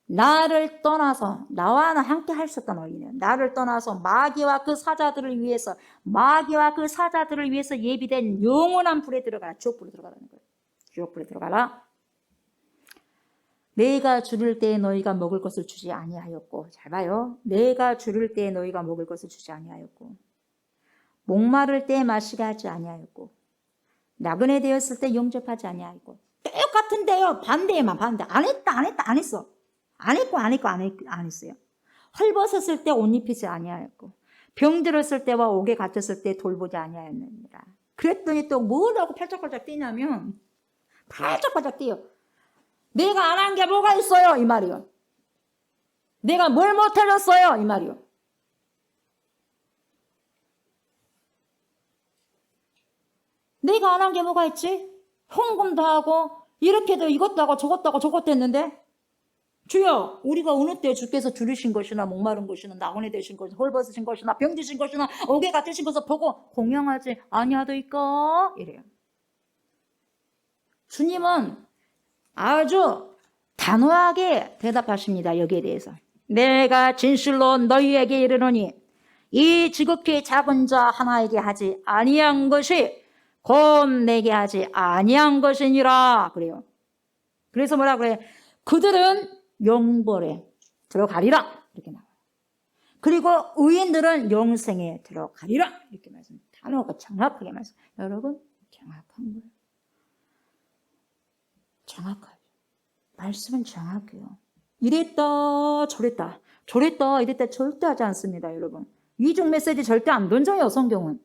[SPEAKER 2] 나를 떠나서, 나와 함께 할 수 없던 너희는 나를 떠나서 마귀와 그 사자들을 위해서 예비된 영원한 불에 들어가라. 지옥불에 들어가라는 거예요. 지옥불에 들어가라. 내가 줄일 때에 너희가 먹을 것을 주지 아니하였고, 잘 봐요. 내가 줄일 때에 너희가 먹을 것을 주지 아니하였고, 목마를 때에 마시게 하지 아니하였고, 나그네 되었을 때 영접하지 아니하였고. 똑같은데요. 반대. 안 했어. 안 했어요. 헐벗었을 때 옷 입히지 아니하였고, 병들었을 때와 옥에 갇혔을 때 돌보지 아니하였느니라. 그랬더니 또 뭐라고 팔짝팔짝 뛰냐면, 팔짝팔짝 뛰어. 내가 안 한 게 뭐가 있어요 이 말이요. 내가 뭘 못해줬어요 이 말이요. 내가 안 한 게 뭐가 있지? 헌금도 하고 이렇게도 이것도 하고 저것도 했는데, 주여, 우리가 어느 때 주께서 줄이신 것이나 목마른 것이나 나그네 되신 것이나 홀벗으신 것이나 병드신 것이나 옥에 갇히신 것을 보고 공양하지 아니하더이까 이래요. 주님은 아주 단호하게 대답하십니다. 여기에 대해서. 내가 진실로 너희에게 이르노니 이 지극히 작은 자 하나에게 하지 아니한 것이 곧 내게 하지 아니한 것이니라 그래요. 그래서 뭐라 그래? 그들은 영벌에 들어가리라 이렇게 나와요. 그리고 의인들은 영생에 들어가리라 이렇게 말씀. 단어가 정확하게 말씀. 여러분, 정확한 거예요. 정확하죠. 말씀은 정확해요. 이랬다 저랬다 이랬다 절대 하지 않습니다, 여러분. 이중 메시지 절대 안 던져요, 성경은.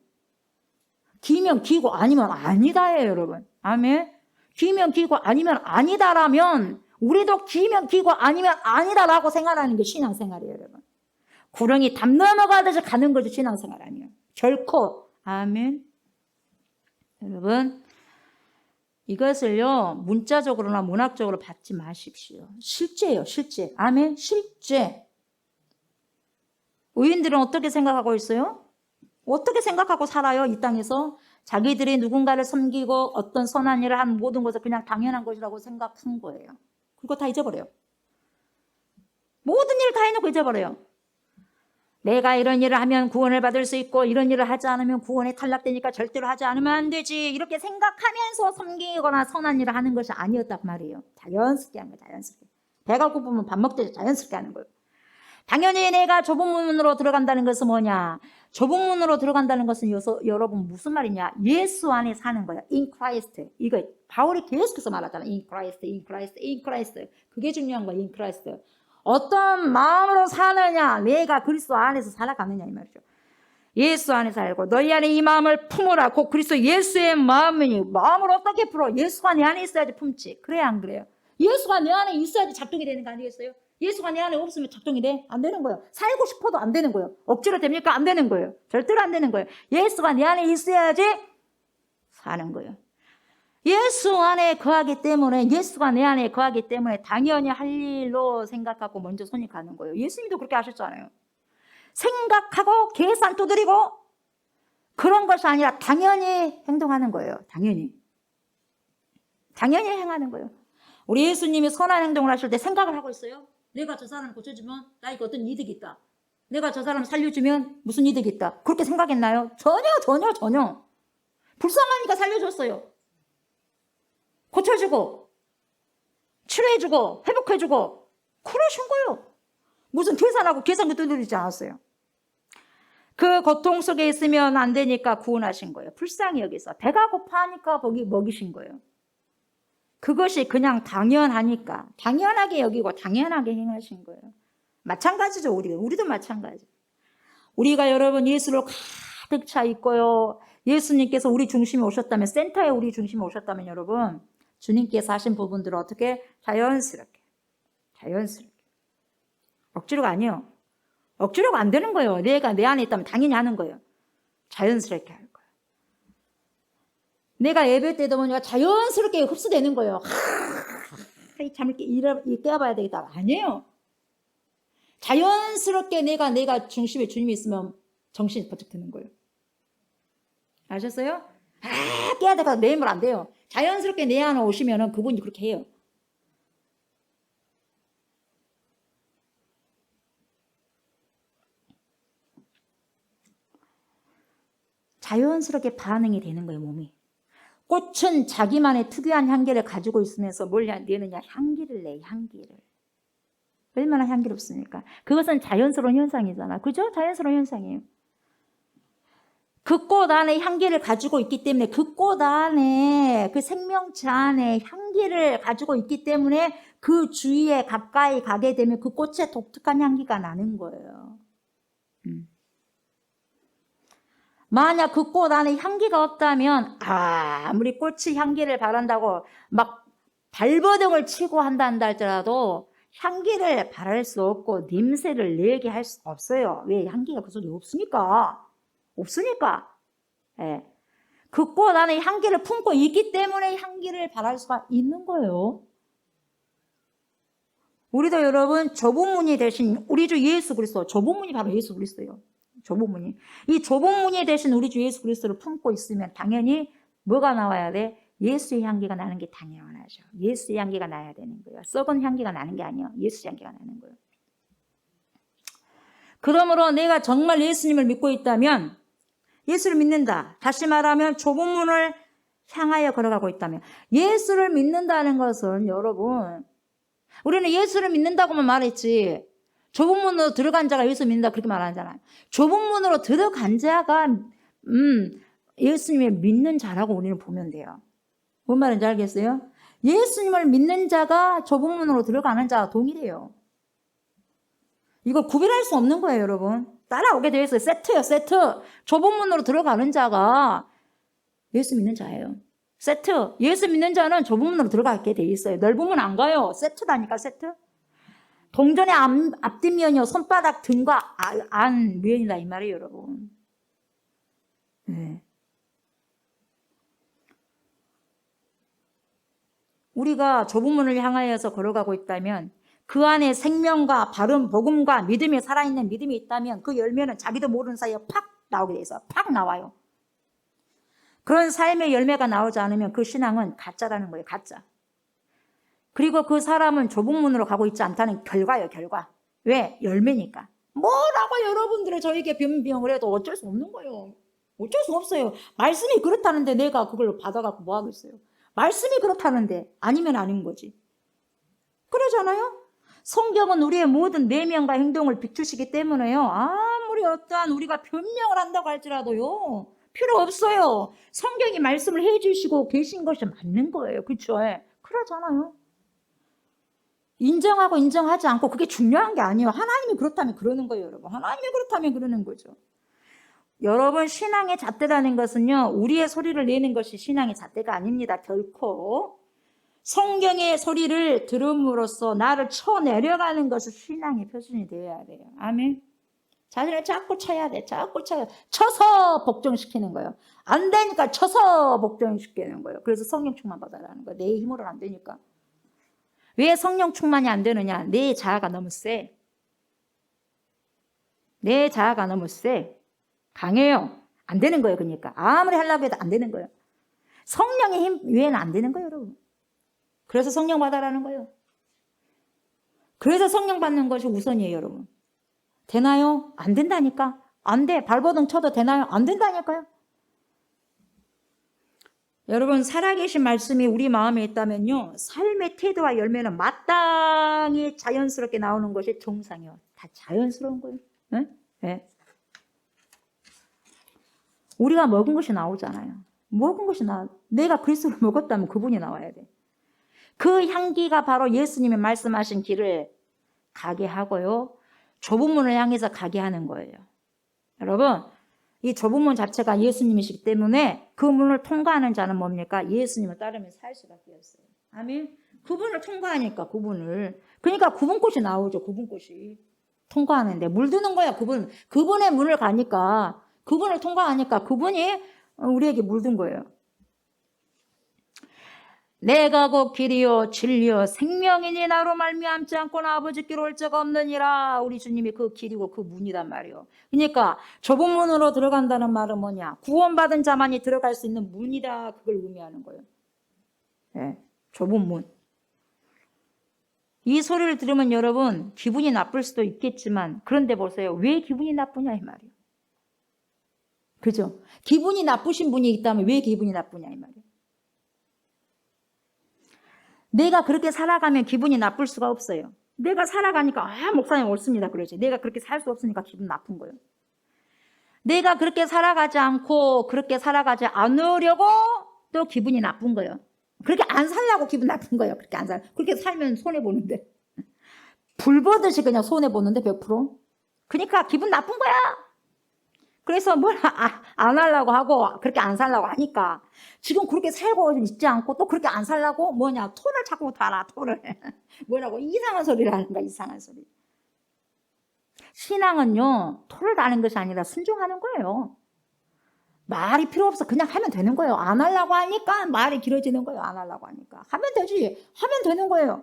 [SPEAKER 2] 기면 기고 아니면 아니다예요, 여러분. 아멘. 기면 기고 아니면 아니다라면 우리도 기면 기고 아니면 아니다라고 생각하는 게 신앙생활이에요, 여러분. 구렁이 담 넘어가듯이 가는 것이 신앙생활 아니에요. 결코. 아멘. 여러분, 이것을요 문자적으로나 문학적으로 받지 마십시오. 실제예요, 실제. 아멘. 실제. 의인들은 어떻게 생각하고 있어요? 어떻게 생각하고 살아요, 이 땅에서? 자기들이 누군가를 섬기고 어떤 선한 일을 한 모든 것을 그냥 당연한 것이라고 생각한 거예요. 그거 다 잊어버려요. 모든 일을 다 해놓고 잊어버려요. 내가 이런 일을 하면 구원을 받을 수 있고 이런 일을 하지 않으면 구원에 탈락되니까 절대로 하지 않으면 안 되지. 이렇게 생각하면서 섬기거나 선한 일을 하는 것이 아니었단 말이에요. 자연스럽게 하는 거예요. 자연스럽게. 배가 고프면 밥 먹듯이 자연스럽게 하는 거예요. 당연히 내가 좁은 문으로 들어간다는 것은 뭐냐? 좁은 문으로 들어간다는 것은 여러분 무슨 말이냐? 예수 안에 사는 거야. In Christ. 이거 바울이 계속해서 말하잖아. In Christ, in Christ, in Christ. 그게 중요한 거야. In Christ. 어떤 마음으로 사느냐? 내가 그리스도 안에서 살아가느냐 이 말이죠. 예수 안에 살고 너희 안에 이 마음을 품으라. 곧 그리스도 예수의 마음이니 마음을 어떻게 풀어? 예수가 내 안에 있어야지 품지. 그래야 안 그래요? 예수가 내 안에 있어야지 작동이 되는 거 아니겠어요? 예수가 내 안에 없으면 작동이 돼? 안 되는 거예요. 살고 싶어도 안 되는 거예요. 억지로 됩니까? 안 되는 거예요. 절대로 안 되는 거예요. 예수가 내 안에 있어야지 사는 거예요. 예수 안에 거하기 때문에, 예수가 내 안에 거하기 때문에 당연히 할 일로 생각하고 먼저 손이 가는 거예요. 예수님도 그렇게 하셨잖아요. 생각하고 계산 두드리고 그런 것이 아니라 당연히 행동하는 거예요. 당연히 행하는 거예요. 우리 예수님이 선한 행동을 하실 때 생각을 하고 있어요. 내가 저 사람을 고쳐주면 나에게 어떤 이득이 있다. 내가 저 사람을 살려주면 무슨 이득이 있다. 그렇게 생각했나요? 전혀. 불쌍하니까 살려줬어요. 고쳐주고 치료해주고 회복해주고 그러신 거예요. 무슨 계산하고 계산도 두드리지 않았어요. 그 고통 속에 있으면 안 되니까 구원하신 거예요. 불쌍히 여기서 배가 고파하니까 거기 먹이신 거예요. 그것이 그냥 당연하니까 당연하게 여기고 당연하게 행하신 거예요. 마찬가지죠. 우리도 마찬가지. 우리가 여러분 예수로 가득 차 있고요. 예수님께서 우리 중심에 오셨다면, 센터에 우리 중심에 오셨다면 여러분 주님께서 하신 부분들을 어떻게 자연스럽게 억지로가 아니에요. 억지로가 안 되는 거예요. 내가 내 안에 있다면 당연히 하는 거예요. 자연스럽게 할 거예요. 내가 예배 때도 보니까 자연스럽게 흡수되는 거예요. 이 잠을 깨봐야 되겠다. 아니에요. 자연스럽게 내가 중심에 주님이 있으면 정신이 번쩍 드는 거예요. 아셨어요? 깨야 되고 내면 안 돼요. 자연스럽게 내 안에 오시면은 그분이 그렇게 해요. 자연스럽게 반응이 되는 거예요, 몸이. 꽃은 자기만의 특유한 향기를 가지고 있으면서 뭘 내느냐? 향기를 내, 향기를. 얼마나 향기롭습니까? 그것은 자연스러운 현상이잖아. 그죠? 자연스러운 현상이에요. 그 꽃 안에 향기를 가지고 있기 때문에, 그 꽃 안에, 그 생명체 안에 향기를 가지고 있기 때문에 그 주위에 가까이 가게 되면 그 꽃의 독특한 향기가 나는 거예요. 만약 그 꽃 안에 향기가 없다면 아무리 꽃이 향기를 바란다고 막 발버둥을 치고 한다 할지라도 향기를 바랄 수 없고 냄새를 내게 할 수 없어요. 왜? 향기가 그 속에 없으니까. 예. 그 꽃 안에 향기를 품고 있기 때문에 향기를 바랄 수가 있는 거예요. 우리도 여러분 좁은 문이 대신 우리 주 예수 그리스도, 좁은 문이 바로 예수 그리스도예요. 좁은 문이. 이 좁은 문이 대신 우리 주 예수 그리스도를 품고 있으면 당연히 뭐가 나와야 돼? 예수의 향기가 나는 게 당연하죠. 예수의 향기가 나야 되는 거예요. 썩은 향기가 나는 게 아니에요. 예수의 향기가 나는 거예요. 그러므로 내가 정말 예수님을 믿고 있다면, 예수를 믿는다. 다시 말하면 좁은 문을 향하여 걸어가고 있다면, 예수를 믿는다는 것은 여러분, 우리는 예수를 믿는다고만 말했지 좁은 문으로 들어간 자가 예수 믿는다 그렇게 말하잖아요. 좁은 문으로 들어간 자가 예수님을 믿는 자라고 우리는 보면 돼요. 뭔 말인지 알겠어요? 예수님을 믿는 자가 좁은 문으로 들어가는 자와 동일해요. 이걸 구별할 수 없는 거예요, 여러분. 따라오게 되어 있어요. 세트예요, 세트. 좁은 문으로 들어가는 자가 예수 믿는 자예요. 세트. 예수 믿는 자는 좁은 문으로 들어가게 돼 있어요. 넓은 문 안 가요. 세트다니까, 세트. 동전의 앞뒷면이요, 손바닥 등과 안 면이다 이 말이에요, 여러분. 네. 우리가 좁은 문을 향하여서 걸어가고 있다면 그 안에 생명과 바른 복음과 믿음이 살아있는 믿음이 있다면 그 열매는 자기도 모르는 사이에 팍 나오게 돼 있어요. 팍 나와요. 그런 삶의 열매가 나오지 않으면 그 신앙은 가짜라는 거예요. 가짜. 그리고 그 사람은 좁은 문으로 가고 있지 않다는 결과예요. 결과. 왜? 열매니까. 뭐라고 여러분들이 저에게 변명을 해도 어쩔 수 없는 거예요. 어쩔 수 없어요. 말씀이 그렇다는데 내가 그걸 받아갖고 뭐 하겠어요. 말씀이 그렇다는데 아니면 아닌 거지. 그러잖아요. 성경은 우리의 모든 내면과 행동을 비추시기 때문에요. 아무리 어떠한 우리가 변명을 한다고 할지라도요. 필요 없어요. 성경이 말씀을 해주시고 계신 것이 맞는 거예요. 그렇죠? 그러잖아요. 인정하고 인정하지 않고 그게 중요한 게 아니에요. 하나님이 그렇다면 그러는 거예요, 여러분. 하나님이 그렇다면 그러는 거죠. 여러분, 신앙의 잣대라는 것은요, 우리의 소리를 내는 것이 신앙의 잣대가 아닙니다. 결코. 성경의 소리를 들음으로써 나를 쳐내려가는 것이 신앙의 표준이 되어야 돼요. 아멘. 자신을 자꾸 쳐야 돼. 자꾸 쳐야 돼. 쳐서 복종시키는 거예요. 안 되니까 쳐서 복종시키는 거예요. 그래서 성령 충만 받아라는 거예요. 내 힘으로는 안 되니까. 왜 성령 충만이 안 되느냐? 내 자아가 너무 세. 내 자아가 너무 세. 강해요. 안 되는 거예요. 그러니까 아무리 하려고 해도 안 되는 거예요. 성령의 힘 외에는 안 되는 거예요, 여러분. 그래서 성령 받아라는 거예요. 그래서 성령 받는 것이 우선이에요, 여러분. 되나요? 안 된다니까. 안 돼. 발버둥 쳐도 되나요? 안 된다니까요. 여러분, 살아계신 말씀이 우리 마음에 있다면요, 삶의 태도와 열매는 마땅히 자연스럽게 나오는 것이 정상이에요. 다 자연스러운 거예요. 네? 네. 우리가 먹은 것이 나오잖아요. 먹은 것이 내가 그리스도를 먹었다면 그분이 나와야 돼. 그 향기가 바로 예수님이 말씀하신 길을 가게 하고요. 좁은 문을 향해서 가게 하는 거예요. 여러분, 이 좁은 문 자체가 예수님이시기 때문에 그 문을 통과하는 자는 뭡니까? 예수님을 따르며 살 수밖에 없어요. 아멘. 그분을 통과하니까 그분을. 그러니까 그분꽃이 나오죠. 그분꽃이. 통과하는데 물드는 거야. 그분의 문을 가니까 그분을 통과하니까 그분이 우리에게 물든 거예요. 내가 곧 길이요 진리요 생명이니 나로 말미암지 않고는 아버지께로 올 자가 없느니라. 우리 주님이 그 길이고 그 문이란 말이에요. 그러니까 좁은 문으로 들어간다는 말은 뭐냐? 구원받은 자만이 들어갈 수 있는 문이다. 그걸 의미하는 거예요. 네, 좁은 문. 이 소리를 들으면 여러분 기분이 나쁠 수도 있겠지만 그런데 보세요. 왜 기분이 나쁘냐 이 말이에요. 그죠? 기분이 나쁘신 분이 있다면 왜 기분이 나쁘냐 이 말이에요. 내가 그렇게 살아가면 기분이 나쁠 수가 없어요. 내가 살아가니까 목사님 옳습니다 그러지. 내가 그렇게 살 수 없으니까 기분 나쁜 거예요. 내가 그렇게 살아가지 않고 그렇게 살아가지 않으려고 또 기분이 나쁜 거예요. 그렇게 안 살려고 기분 나쁜 거예요. 그렇게 살면 손해보는데. 불 보듯이 그냥 손해보는데 100%. 그러니까 기분 나쁜 거야. 그래서 안 하려고 하고 그렇게 안 살려고 하니까 지금 그렇게 살고 있지 않고 또 그렇게 안 살려고 토를 자꾸 달아. 토를. 뭐라고 이상한 소리를 하는 거야. 이상한 소리. 신앙은요 토를 다는 것이 아니라 순종하는 거예요. 말이 필요 없어. 그냥 하면 되는 거예요. 안 하려고 하니까 말이 길어지는 거예요. 안 하려고 하니까. 하면 되지. 하면 되는 거예요.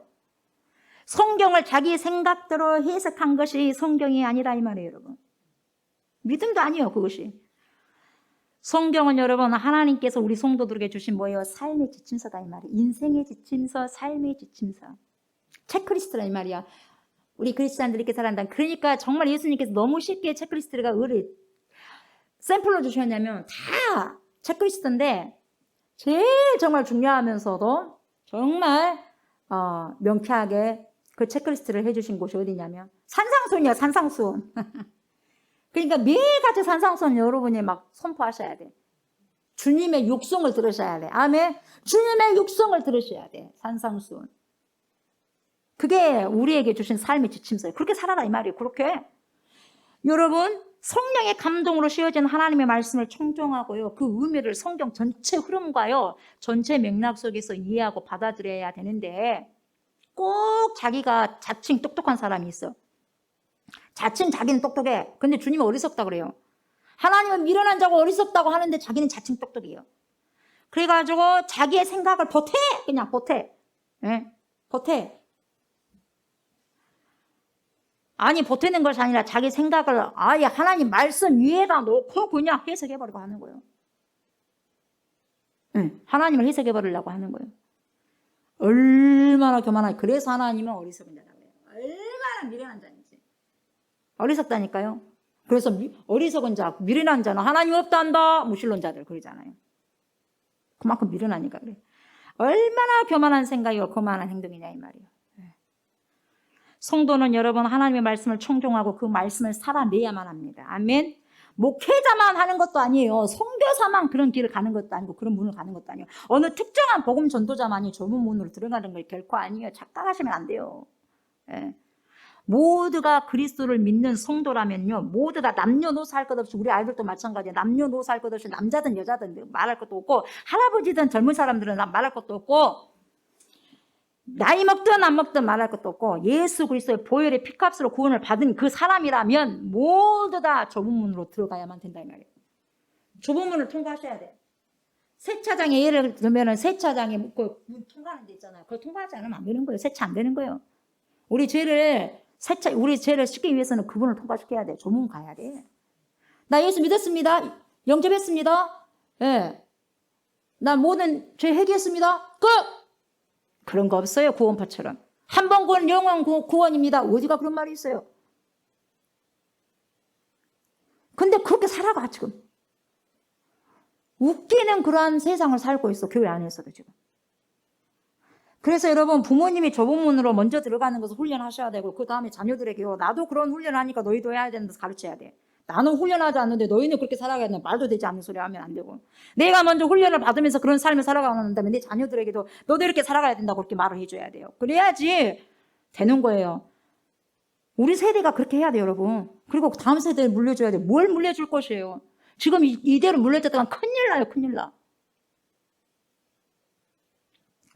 [SPEAKER 2] 성경을 자기 생각대로 해석한 것이 성경이 아니라 이 말이에요, 여러분. 믿음도 아니에요, 그것이. 성경은 여러분 하나님께서 우리 성도들에게 주신 뭐예요? 삶의 지침서다 이 말이에요. 인생의 지침서, 삶의 지침서. 체크리스트라 이 말이야. 우리 그리스도인들이 이렇게 살아간다. 그러니까 정말 예수님께서 너무 쉽게 체크리스트가 의를 샘플로 주셨냐면 다 체크리스트인데 제일 정말 중요하면서도 정말 명쾌하게 그 체크리스트를 해주신 곳이 어디냐면 산상수훈이야. 산상수훈. 그러니까 매가지 산상수훈 여러분이 막 선포하셔야 돼. 주님의 육성을 들으셔야 돼. 아멘. 주님의 육성을 들으셔야 돼. 산상수훈. 그게 우리에게 주신 삶의 지침서예요. 그렇게 살아라 이 말이에요. 그렇게. 여러분, 성령의 감동으로 씌워진 하나님의 말씀을 청종하고요. 그 의미를 성경 전체 흐름과요. 전체 맥락 속에서 이해하고 받아들여야 되는데 꼭 자기가 자칭 똑똑한 사람이 있어. 자칭 자기는 똑똑해. 근데 주님은 어리석다 그래요. 하나님은 미련한 자고 어리석다고 하는데 자기는 자칭 똑똑해요. 그래가지고 자기의 생각을 보태. 그냥 보태. 예? 보태. 아니 보태는 것이 아니라 자기 생각을 아예 하나님 말씀 위에다 놓고 그냥 해석해버리고 하는 거예요. 응, 하나님을 해석해버리려고 하는 거예요. 얼마나 교만하게. 그래서 하나님은 어리석은 자라고 해요. 얼마나 미련한 자인지. 어리석다니까요. 그래서 어리석은 자, 미련한 자는 하나님 없다 한다. 무신론자들 그러잖아요. 그만큼 미련하니까 그래. 얼마나 교만한 생각이고 교만한 행동이냐 이 말이에요. 성도는 여러분 하나님의 말씀을 청종하고 그 말씀을 살아내야만 합니다. 아멘. 목회자만 하는 것도 아니에요. 선교사만 그런 길을 가는 것도 아니고 그런 문을 가는 것도 아니에요. 어느 특정한 복음 전도자만이 좁은 문으로 들어가는 걸 결코 아니에요. 착각하시면 안 돼요. 예. 모두가 그리스도를 믿는 성도라면요. 모두 다 남녀노소 할 것 없이 우리 아이들도 마찬가지예요. 남녀노소 할 것 없이 남자든 여자든 말할 것도 없고 할아버지든 젊은 사람들은 말할 것도 없고 나이 먹든 안 먹든 말할 것도 없고 예수 그리스도의 보혈의 피값으로 구원을 받은 그 사람이라면 모두 다 좁은 문으로 들어가야만 된다 이 말이에요. 좁은 문을 통과하셔야 돼. 세차장에 예를 들면 세차장에 문 통과하는 데 있잖아요. 그걸 통과하지 않으면 안 되는 거예요. 세차 안 되는 거예요. 우리 죄를 씻기 위해서는 그분을 통과시켜야 돼. 좁은 문 가야 돼. 나 예수 믿었습니다. 영접했습니다. 예. 나 모든 죄 회개했습니다. 끝! 그런 거 없어요. 구원파처럼. 한 번 구원 영원 구원입니다. 어디가 그런 말이 있어요. 근데 그렇게 살아가 지금. 웃기는 그러한 세상을 살고 있어. 교회 안에서도 지금. 그래서 여러분 부모님이 좁은 문으로 먼저 들어가는 것을 훈련하셔야 되고 그 다음에 자녀들에게요. 나도 그런 훈련하니까 너희도 해야 되는데 가르쳐야 돼. 나는 훈련하지 않는데 너희는 그렇게 살아가야 되는 말도 되지 않는 소리 하면 안 되고 내가 먼저 훈련을 받으면서 그런 삶을 살아가는 다음에 내 자녀들에게도 너도 이렇게 살아가야 된다고 그렇게 말을 해줘야 돼요. 그래야지 되는 거예요. 우리 세대가 그렇게 해야 돼요 여러분. 그리고 다음 세대에 물려줘야 돼요. 뭘 물려줄 것이에요. 지금 이대로 물려줬다가 큰일 나요. 큰일 나.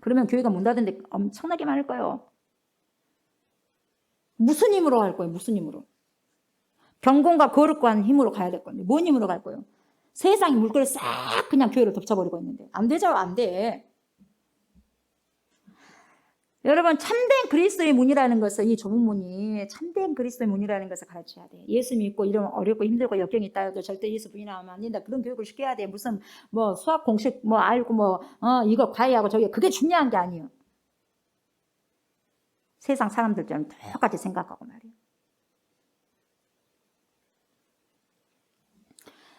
[SPEAKER 2] 그러면 교회가 문 닫은 데 엄청나게 많을 거예요. 무슨 힘으로 갈 거예요? 무슨 힘으로? 경건과 거룩한 힘으로 가야 될 건데 뭔 힘으로 갈 거예요? 세상이 물결을 싹 그냥 교회를 덮쳐버리고 있는데 안 되죠. 안 돼. 여러분 참된 그리스도의 문이라는 것은 이 좁은 문이 참된 그리스도의 문이라는 것을 가르쳐야 돼. 예수 믿고 이러면 어렵고 힘들고 역경이 있다 해도 절대 예수 부인하면 안 된다. 그런 교육을 시켜야 돼. 무슨 뭐 수학 공식 뭐 알고 뭐 이거 과외하고 저게 그게 중요한 게 아니에요. 세상 사람들처럼 똑같이 생각하고 말이에요.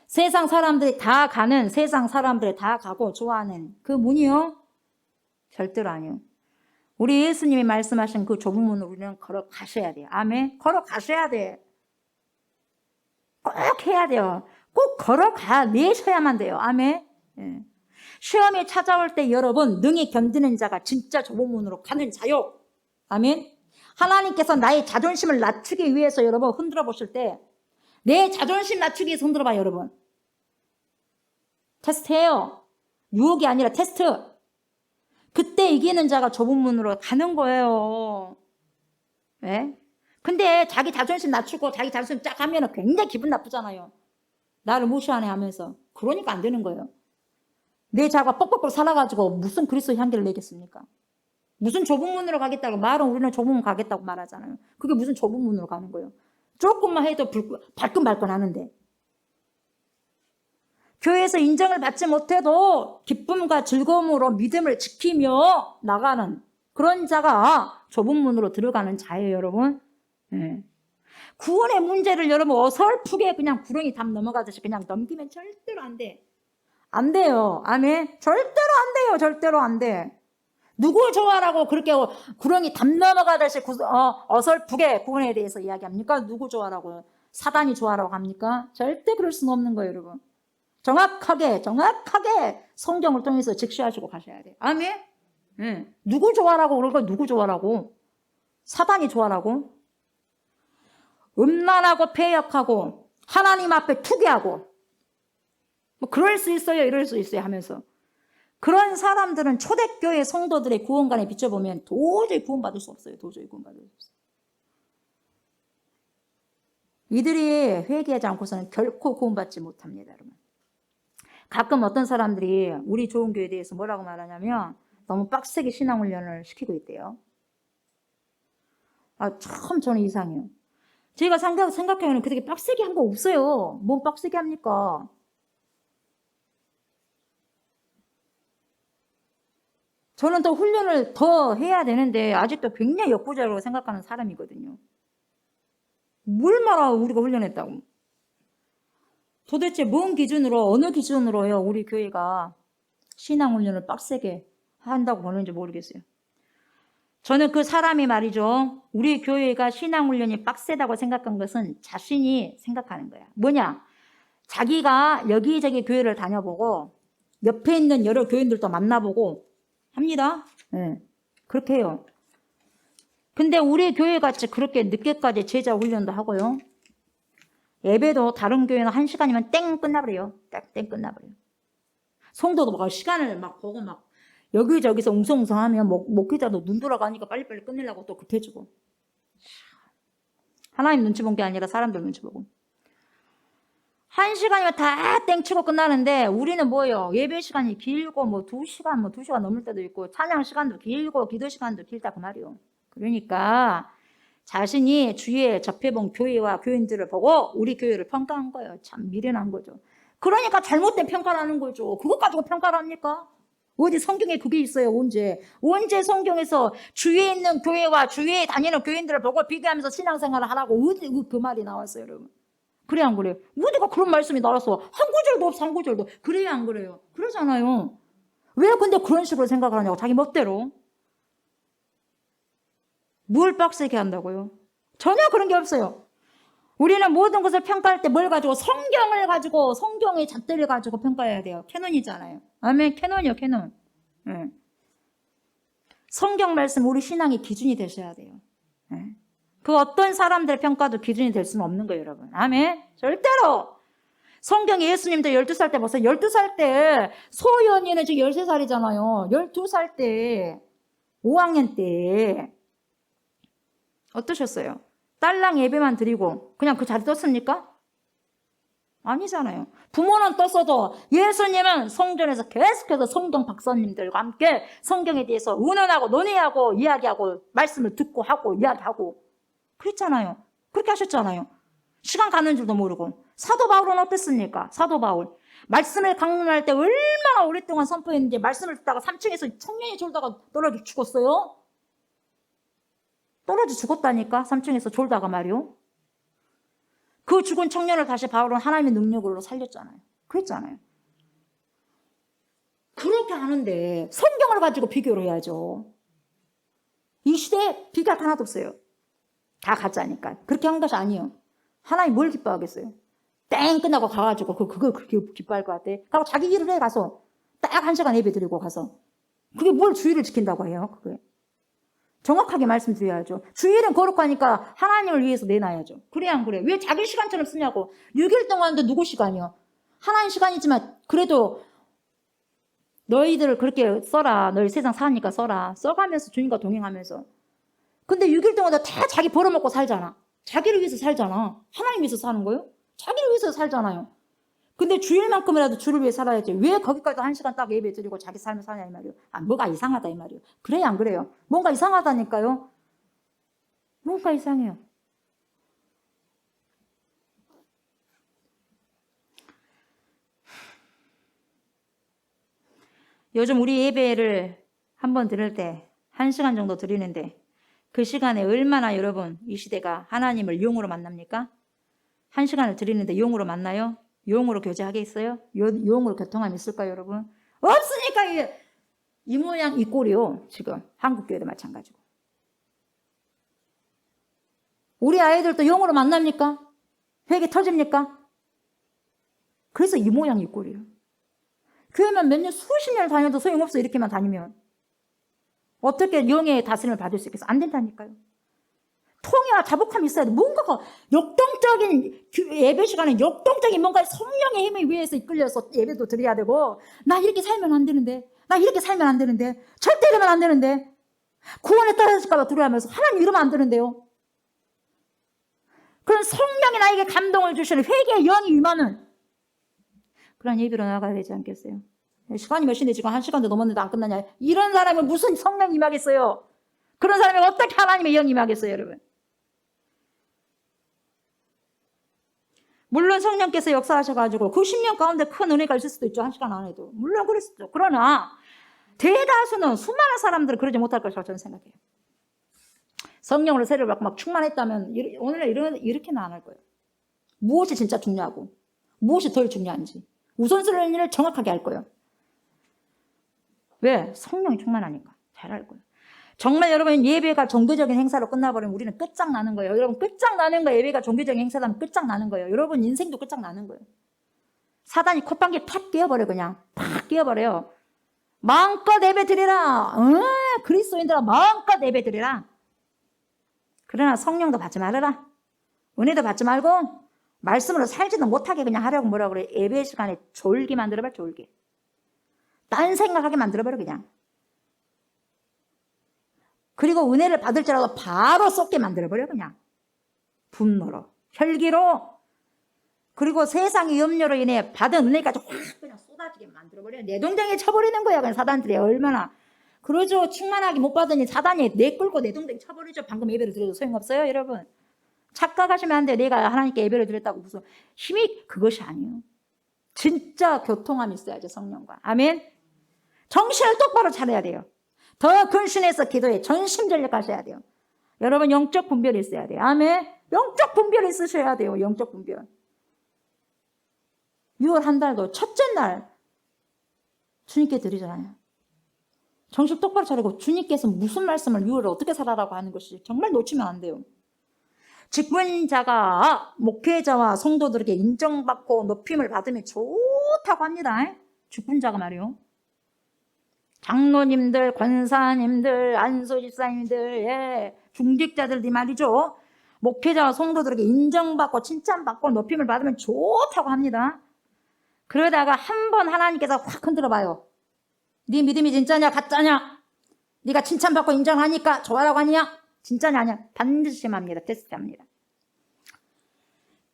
[SPEAKER 2] 세상 사람들이 다 가는 세상 사람들이 다 가고 좋아하는 그 문이요? 절대로 아니요. 우리 예수님이 말씀하신 그 좁은 문을 우리는 걸어가셔야 돼요. 아멘. 걸어가셔야 돼. 꼭 해야 돼요. 꼭 걸어가내셔야만 돼요. 아멘. 예. 시험이 찾아올 때 여러분 능히 견디는 자가 진짜 좁은 문으로 가는 자요. 아멘. 하나님께서 나의 자존심을 낮추기 위해서 여러분 흔들어 보실 때 내 자존심 낮추기 위해서 흔들어 봐요 여러분. 테스트해요. 유혹이 아니라 테스트. 그때 이기는 자가 좁은 문으로 가는 거예요. 네? 근데 자기 자존심 낮추고 자기 자존심 쫙 하면 굉장히 기분 나쁘잖아요. 나를 무시하네 하면서. 그러니까 안 되는 거예요. 내 자가 뻑뻑뻑 살아가지고 무슨 그리스도 향기를 내겠습니까? 무슨 좁은 문으로 가겠다고 말은 우리는 좁은 문 가겠다고 말하잖아요. 그게 무슨 좁은 문으로 가는 거예요. 조금만 해도 발끈발끈 하는데. 교회에서 인정을 받지 못해도 기쁨과 즐거움으로 믿음을 지키며 나가는 그런 자가 좁은 문으로 들어가는 자예요, 여러분. 네. 구원의 문제를 여러분 어설프게 그냥 구렁이 담 넘어가듯이 그냥 넘기면 절대로 안 돼. 안 돼요. 아멘. 절대로 안 돼요. 절대로 안 돼. 누구 좋아라고 그렇게 구렁이 담 넘어가듯이 어설프게 구원에 대해서 이야기합니까? 누구 좋아라고? 사단이 좋아라고 합니까? 절대 그럴 수는 없는 거예요, 여러분. 정확하게 성경을 통해서 직시하시고 가셔야 돼요. 아멘? 네. 누구 좋아라고 그럴까? 누구 좋아라고? 사단이 좋아라고? 음란하고 패역하고 하나님 앞에 투기하고 뭐 그럴 수 있어요, 이럴 수 있어요 하면서 그런 사람들은 초대교회 성도들의 구원관에 비춰보면 도저히 구원받을 수 없어요. 도저히 구원받을 수 없어요. 이들이 회개하지 않고서는 결코 구원받지 못합니다, 여러분. 가끔 어떤 사람들이 우리 좋은 교회에 대해서 뭐라고 말하냐면 너무 빡세게 신앙훈련을 시키고 있대요. 참 저는 이상해요. 제가 생각하기에는 그렇게 빡세게 한 거 없어요. 뭔 빡세게 합니까? 저는 더 훈련을 더 해야 되는데 아직도 굉장히 역부족이라고 생각하는 사람이거든요. 뭘 말아 우리가 훈련했다고. 도대체 뭔 기준으로 어느 기준으로요 우리 교회가 신앙훈련을 빡세게 한다고 보는지 모르겠어요. 저는 그 사람이 말이죠. 우리 교회가 신앙훈련이 빡세다고 생각한 것은 자신이 생각하는 거야. 뭐냐? 자기가 여기저기 교회를 다녀보고 옆에 있는 여러 교인들도 만나보고 합니다. 네, 그렇게 해요. 근데 우리 교회 같이 그렇게 늦게까지 제자 훈련도 하고요. 예배도 다른 교회는 1시간이면 땡 끝나버려요. 땡 끝나버려요. 성도도 막 시간을 막 보고 막 여기저기서 웅성웅성하면 목회자도 눈 돌아가니까 빨리빨리 끝내려고 또 급해지고. 하나님 눈치 본 게 아니라 사람들 눈치 보고. 1시간이면 다 땡치고 끝나는데 우리는 뭐예요? 예배 시간이 길고 뭐 2시간 넘을 때도 있고 찬양 시간도 길고 기도 시간도 길다 그 말이에요. 그러니까 자신이 주위에 접해본 교회와 교인들을 보고 우리 교회를 평가한 거예요. 참 미련한 거죠. 그러니까 잘못된 평가를 하는 거죠. 그것 가지고 평가를 합니까? 어디 성경에 그게 있어요? 언제 성경에서 주위에 있는 교회와 주위에 다니는 교인들을 보고 비교하면서 신앙생활을 하라고 어디 그 말이 나왔어요, 여러분? 그래 안 그래요? 어디가 그런 말씀이 나왔어? 한 구절도 없어, 한 구절도. 그래요 안 그래요? 그러잖아요. 왜 근데 그런 식으로 생각을 하냐고, 자기 멋대로. 뭘 빡세게 한다고요? 전혀 그런 게 없어요. 우리는 모든 것을 평가할 때 뭘 가지고? 성경을 가지고, 성경의 잣대를 가지고 평가해야 돼요. 캐논이잖아요. 아멘, 캐논이요, 캐논. 네. 성경 말씀 우리 신앙의 기준이 되셔야 돼요. 네. 그 어떤 사람들의 평가도 기준이 될 수는 없는 거예요, 여러분. 아멘. 절대로. 성경에 예수님도 12살 때 보세요. 12살 때 소연이는 지금 13살이잖아요. 12살 때 5학년 때 어떠셨어요? 딸랑 예배만 드리고 그냥 그 자리 떴습니까? 아니잖아요. 부모는 떴어도 예수님은 성전에서 계속해서 성경 박사님들과 함께 성경에 대해서 의논하고 논의하고 이야기하고 말씀을 듣고 하고 이야기하고 그랬잖아요. 그렇게 하셨잖아요. 시간 가는 줄도 모르고. 사도 바울은 어땠습니까? 사도 바울. 말씀을 강론할 때 얼마나 오랫동안 선포했는지 말씀을 듣다가 3층에서 청년이 졸다가 떨어져 죽었어요. 떨어져 죽었다니까 3층에서 졸다가 말이요. 그 죽은 청년을 다시 바울은 하나님의 능력으로 살렸잖아요. 그랬잖아요. 그렇게 하는데 성경을 가지고 비교를 해야죠. 이 시대에 비교할 하나도 없어요. 다 가짜니까. 그렇게 한 것이 아니에요. 하나님 뭘 기뻐하겠어요? 땡 끝나고 가가지고 그걸 그렇게 기뻐할 것 같아. 그리고 자기 일을 해 가서 딱 1시간 예배 드리고 가서 그게 뭘 주의를 지킨다고 해요? 그게 정확하게 말씀드려야죠. 주일은 거룩하니까 하나님을 위해서 내놔야죠. 그래 안 그래? 왜 자기 시간처럼 쓰냐고. 6일 동안도 누구 시간이요? 하나님 시간이지만 그래도 너희들을 그렇게 써라. 너희 세상 사니까 써라. 써가면서 주님과 동행하면서. 근데 6일 동안도 다 자기 벌어먹고 살잖아. 자기를 위해서 살잖아. 하나님 위해서 사는 거예요? 자기를 위해서 살잖아요. 근데 주일만큼이라도 주를 위해 살아야지. 왜 거기까지 1시간 딱 예배 드리고 자기 삶을 사냐 이 말이에요. 뭐가 이상하다 이 말이에요. 그래요 안 그래요? 뭔가 이상하다니까요. 뭔가 이상해요. 요즘 우리 예배를 한번 드릴 때 1시간 정도 드리는데 그 시간에 얼마나 여러분 이 시대가 하나님을 용으로 만납니까? 1시간을 드리는데 용으로 만나요? 용으로 교제하겠어요? 용으로 교통함이 있을까요, 여러분? 없으니까 이 모양 이 꼴이요. 지금 한국교회도 마찬가지고. 우리 아이들도 용으로 만납니까? 회개 터집니까? 그래서 이 모양 이 꼴이에요. 교회만 몇 년, 수십 년을 다녀도 소용없어. 이렇게만 다니면. 어떻게 영의 다스림을 받을 수 있겠어? 안 된다니까요. 통해와 자복함이 있어야 돼. 뭔가가 역동적인 예배 시간에 역동적인 뭔가 성령의 힘에 의해서 이끌려서 예배도 드려야 되고, 나 이렇게 살면 안 되는데, 나 이렇게 살면 안 되는데, 절대 이러면 안 되는데, 구원에 떨어질까봐 두려워하면서 하나님 이러면 안 되는데요. 그런 성령이 나에게 감동을 주시는 회개의 영이 임하는 그런 예배로 나가야 되지 않겠어요? 시간이 몇 시인데 지금 1시간도 넘었는데 안 끝나냐. 이런 사람은 무슨 성령이 임하겠어요? 그런 사람이 어떻게 하나님의 영이 임하겠어요, 여러분? 물론 성령께서 역사하셔가지고 그 10년 가운데 큰 은혜가 있을 수도 있죠. 1시간 안 해도. 물론 그럴 수도 있죠. 그러나 대다수는 수많은 사람들은 그러지 못할 것이라고 저는 생각해요. 성령으로 세례를 받고 막 충만했다면 오늘날 이렇게는 안 할 거예요. 무엇이 진짜 중요하고 무엇이 덜 중요한지 우선순위를 일을 정확하게 할 거예요. 왜? 성령이 충만하니까 잘 할 거예요. 정말 여러분 예배가 종교적인 행사로 끝나버리면 우리는 끝장나는 거예요. 여러분 끝장나는 거예요. 예배가 종교적인 행사라면 끝장나는 거예요. 여러분 인생도 끝장나는 거예요. 사단이 콧방귀 팍 끼워버려. 그냥 팍 끼워버려요. 마음껏 예배 드리라. 그리스도인들아 마음껏 예배 드리라. 그러나 성령도 받지 말아라. 은혜도 받지 말고 말씀으로 살지도 못하게 그냥 하려고 뭐라 그래. 예배 시간에 졸게 만들어버려. 졸게. 딴 생각하게 만들어버려 그냥. 그리고 은혜를 받을지라도 바로 쏟게 만들어버려 그냥. 분노로, 혈기로, 그리고 세상의 염려로 인해 받은 은혜까지 확 그냥 쏟아지게 만들어버려. 내 동댕이에 쳐버리는 거야. 그냥 사단들이 얼마나. 그러죠. 충만하게 못 받으니 사단이 내 끌고 내 동댕이 쳐버리죠. 방금 예배를 드려도 소용없어요 여러분. 착각하시면 안 돼. 내가 하나님께 예배를 드렸다고 무슨 힘이 그것이 아니에요. 진짜 교통함이 있어야죠. 성령과. 아멘. 정신을 똑바로 차려야 돼요. 더 근신해서 기도에 전심전력 하셔야 돼요. 여러분 영적 분별이 있어야 돼요. 아멘. 영적 분별이 있으셔야 돼요. 영적 분별. 6월 한 달도 첫째 날 주님께 드리잖아요. 정신 똑바로 차리고 주님께서 무슨 말씀을 6월에 어떻게 살아라고 하는 것이 정말 놓치면 안 돼요. 직분자가 목회자와 성도들에게 인정받고 높임을 받으면 좋다고 합니다. 직분자가 말이요. 장로님들, 권사님들, 안수집사님들, 예, 중직자들이 말이죠. 목회자와 성도들에게 인정받고 칭찬받고 높임을 받으면 좋다고 합니다. 그러다가 한번 하나님께서 확 흔들어 봐요. 네 믿음이 진짜냐 가짜냐? 네가 칭찬받고 인정하니까 좋아라고 하냐? 진짜냐 아니야? 반드시 합니다. 테스트합니다.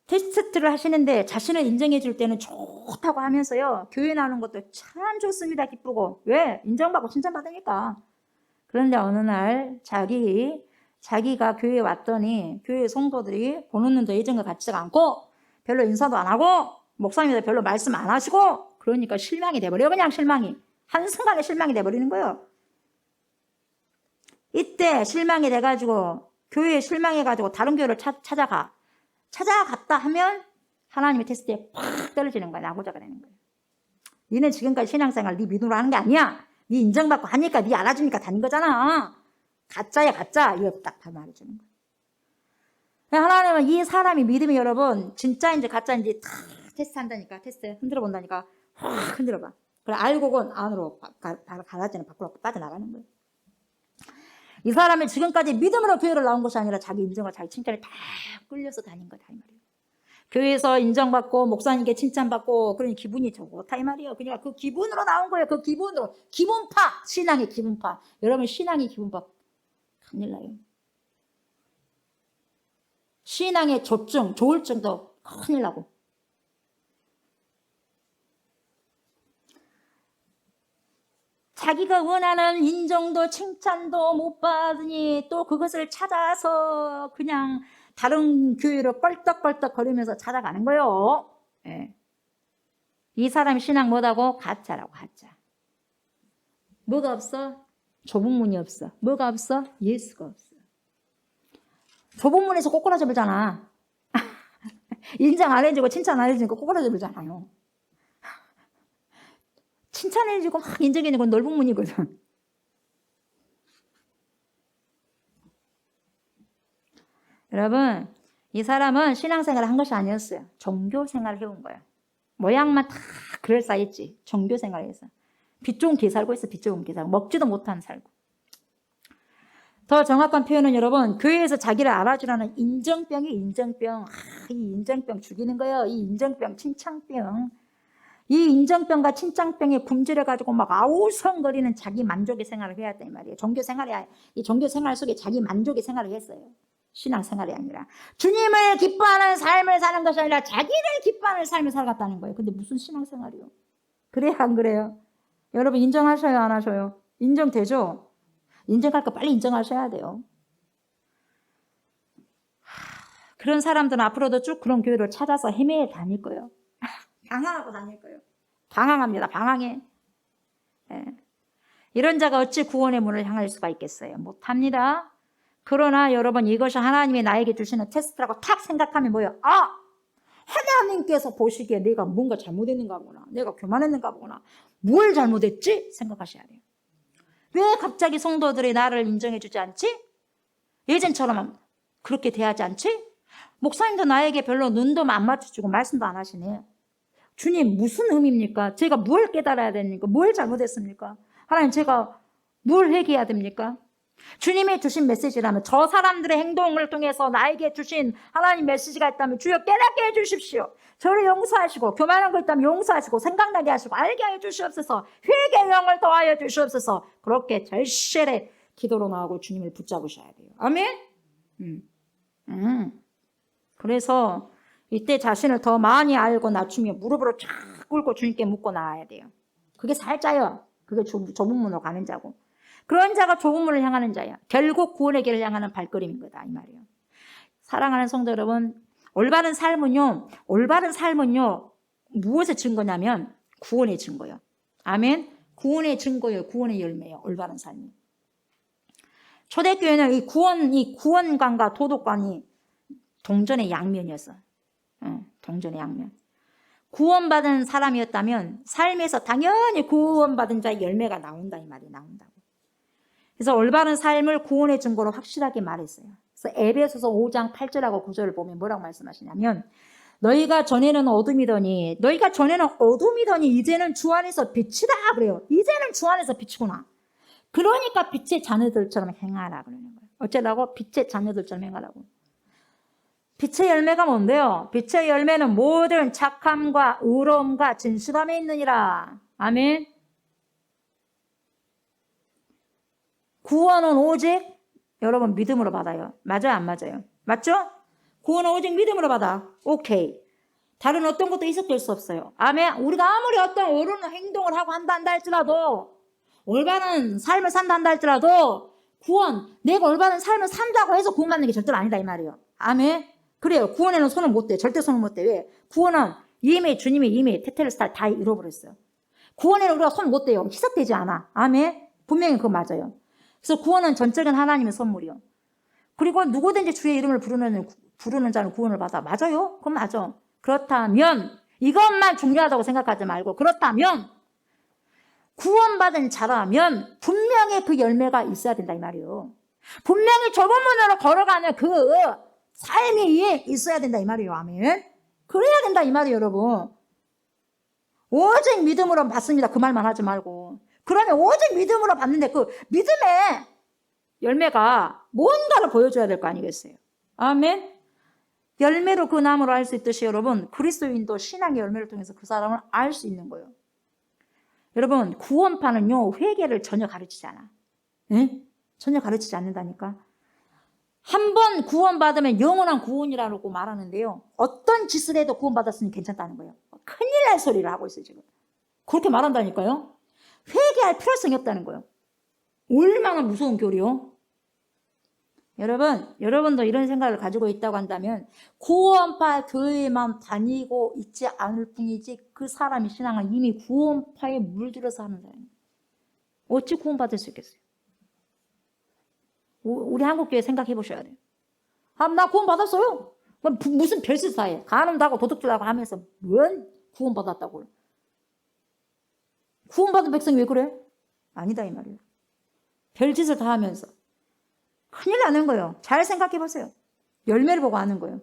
[SPEAKER 2] 테스트를 하시는데 자신을 인정해 줄 때는 좋다고 하면서요. 교회 나오는 것도 참 좋습니다. 기쁘고. 왜? 인정받고 칭찬받으니까. 그런데 어느 날 자기가 교회에 왔더니 교회 성도들이 보는 눈도 예전과 같지가 않고 별로 인사도 안 하고 목사님도 별로 말씀 안 하시고 그러니까 실망이 돼버려요. 그냥 실망이. 한순간에 실망이 돼버리는 거예요. 이때 실망이 돼가지고 교회에 실망해가지고 다른 교회를 찾아갔다 하면 하나님의 테스트에 팍 떨어지는 거야. 나고자가 되는 거예요. 니는 지금까지 신앙생활 네 믿음으로 하는 게 아니야. 네 인정받고 하니까 네 알아주니까 다닌 거잖아. 가짜야 가짜. 이거 딱 다 말해주는 거예요. 하나님은 이 사람이 믿음이 여러분 진짜인지 가짜인지 다 테스트한다니까. 테스트 흔들어 본다니까. 확 흔들어 봐. 그래 알고는 안으로 가라지는 밖으로 빠져나가는 거예요. 이 사람이 지금까지 믿음으로 교회를 나온 것이 아니라 자기 인정과 자기 칭찬에 다 끌려서 다닌 거다 이 말이에요. 교회에서 인정받고 목사님께 칭찬받고 그러니 기분이 좋다 이 말이에요. 그러니까 그 기분으로 나온 거예요. 그 기분으로. 기분파. 신앙의 기분파. 여러분 신앙의 기분파 큰일 나요. 신앙의 조울증도 큰일 나고. 자기가 원하는 인정도 칭찬도 못 받으니 또 그것을 찾아서 그냥 다른 교회로 껄떡껄떡 거리면서 찾아가는 거예요. 예. 이 사람이 신앙 못하고 가짜라고 가짜. 뭐가 없어? 좁은 문이 없어. 뭐가 없어? 예수가 없어. 좁은 문에서 꼬꾸라져 불잖아. 인정 안 해주고 칭찬 안 해주니까 꼬꾸라져 불잖아요. 칭찬해주고 막 인정해주는 건 넓은 문이거든. 여러분 이 사람은 신앙생활을 한 것이 아니었어요. 종교생활을 해온 거예요. 모양만 다 그럴싸했지. 종교 생활에서. 빛 좋은 게 살고 있어. 빛 좋은 게 살고. 먹지도 못한 살고. 더 정확한 표현은 여러분, 교회에서 자기를 알아주라는 인정병이 인정병. 이 인정병 죽이는 거예요. 이 인정병, 침창병. 이 인정병과 침창병에 굶주려가지고 막 아우성거리는 자기 만족의 생활을 해야 했단 말이에요. 이 종교 생활 속에 자기 만족의 생활을 했어요. 신앙 생활이 아니라. 주님을 기뻐하는 삶을 사는 것이 아니라 자기를 기뻐하는 삶을 살았다는 거예요. 근데 무슨 신앙 생활이요? 그래요, 안 그래요? 여러분 인정하셔요, 안 하셔요? 인정되죠? 인정할 거 빨리 인정하셔야 돼요. 그런 사람들은 앞으로도 쭉 그런 교회를 찾아서 헤매어 다닐 거예요. 방황하고 다닐 거예요. 방황합니다. 방황해. 예. 이런 자가 어찌 구원의 문을 향할 수가 있겠어요? 못합니다. 그러나 여러분 이것이 하나님이 나에게 주시는 테스트라고 탁 생각하면 뭐예요? 아! 하나님께서 보시기에 내가 뭔가 잘못했는가 보구나. 내가 교만했는가 보구나. 뭘 잘못했지? 생각하셔야 돼요. 왜 갑자기 성도들이 나를 인정해 주지 않지? 예전처럼 그렇게 대하지 않지? 목사님도 나에게 별로 눈도 안 맞춰주고 말씀도 안 하시네. 주님 무슨 의미입니까? 제가 뭘 깨달아야 됩니까? 뭘 잘못했습니까? 하나님 제가 뭘 회개해야 됩니까? 주님이 주신 메시지라면 저 사람들의 행동을 통해서 나에게 주신 하나님 메시지가 있다면 주여 깨닫게 해주십시오. 저를 용서하시고 교만한 거 있다면 용서하시고 생각나게 하시고 알게 해주시옵소서. 회개의 영을 더하여 주시옵소서. 그렇게 절실히 기도로 나오고 주님을 붙잡으셔야 돼요. 아멘? 그래서 이때 자신을 더 많이 알고 낮추며 무릎으로 쫙 꿇고 주님께 묻고 나와야 돼요. 그게 살자요. 그게 좁은 문으로 가는 자고. 그런 자가 좁은 문을 향하는 자야. 결국 구원의 길을 향하는 발걸음인 거다 이 말이에요. 사랑하는 성도 여러분, 올바른 삶은요 무엇의 증거냐면 구원의 증거요. 아멘. 구원의 증거요. 구원의 열매요. 올바른 삶이. 초대교회는 이 구원관과 도덕관이 동전의 양면이었어. 동전의 양면. 구원받은 사람이었다면 삶에서 당연히 구원받은 자의 열매가 나온다 이 말이 나온다고. 그래서 올바른 삶을 구원의 증거로 확실하게 말했어요. 그래서 에베소서 5장 8절하고 9절을 보면 뭐라고 말씀하시냐면 너희가 전에는 어둠이더니 이제는 주 안에서 빛이다 그래요. 이제는 주 안에서 빛이구나. 그러니까 빛의 자녀들처럼 행하라 그러는 거예요. 어쩌라고? 빛의 자녀들처럼 행하라고. 빛의 열매가 뭔데요? 빛의 열매는 모든 착함과 의로움과 진실함에 있느니라. 아멘. 구원은 오직 여러분 믿음으로 받아요. 맞아요? 안 맞아요? 맞죠? 구원은 오직 믿음으로 받아. 오케이. 다른 어떤 것도 해석될 수 없어요. 아멘. 우리가 아무리 어떤 옳은 행동을 하고 한다 할지라도 올바른 삶을 산다 할지라도 구원, 내가 올바른 삶을 산다고 해서 구원받는 게 절대로 아니다 이 말이에요. 아멘. 그래요. 구원에는 손을 못 대. 절대 손을 못 대. 왜? 구원은 이미 주님이 이미 테텔스타를 다 잃어버렸어요. 구원에는 우리가 손 못 대요. 희석되지 않아. 아멘. 분명히 그거 맞아요. 그래서 구원은 전적인 하나님의 선물이요. 그리고 누구든지 주의 이름을 부르는 자는 구원을 받아. 맞아요? 그건 맞아. 그렇다면 이것만 중요하다고 생각하지 말고 그렇다면 구원받은 자라면 분명히 그 열매가 있어야 된다 이 말이에요. 분명히 좁은 문으로 걸어가는 그 삶이 있어야 된다 이 말이에요. 아멘. 그래야 된다 이 말이에요 여러분. 오직 믿음으로 받습니다. 그 말만 하지 말고. 그러면 오직 믿음으로 받는데 그 믿음의 열매가 뭔가를 보여줘야 될 거 아니겠어요? 아멘. 열매로 그 나무를 알 수 있듯이 여러분 그리스도인도 신앙의 열매를 통해서 그 사람을 알 수 있는 거예요. 여러분 구원파는요 회개를 전혀 가르치지 않아. 네? 전혀 가르치지 않는다니까. 한 번 구원받으면 영원한 구원이라고 말하는데요. 어떤 짓을 해도 구원받았으니 괜찮다는 거예요. 큰일 날 소리를 하고 있어요 지금. 그렇게 말한다니까요. 회개할 필요성이 없다는 거예요. 얼마나 무서운 교리요? 여러분도 이런 생각을 가지고 있다고 한다면 구원파 교회만 다니고 있지 않을 뿐이지 그 사람의 신앙은 이미 구원파에 물들어서 하는 사람이에요. 어찌 구원받을 수 있겠어요? 우리 한국교회 생각해 보셔야 돼요. 나 구원받았어요. 무슨 별짓 다 해. 간음다고 도둑질하고 하면서 뭔 구원받았다고. 구원받은 백성이 왜 그래? 아니다 이 말이에요. 별짓을 다 하면서. 큰일 나는 거예요. 잘 생각해 보세요. 열매를 보고 아는 거예요.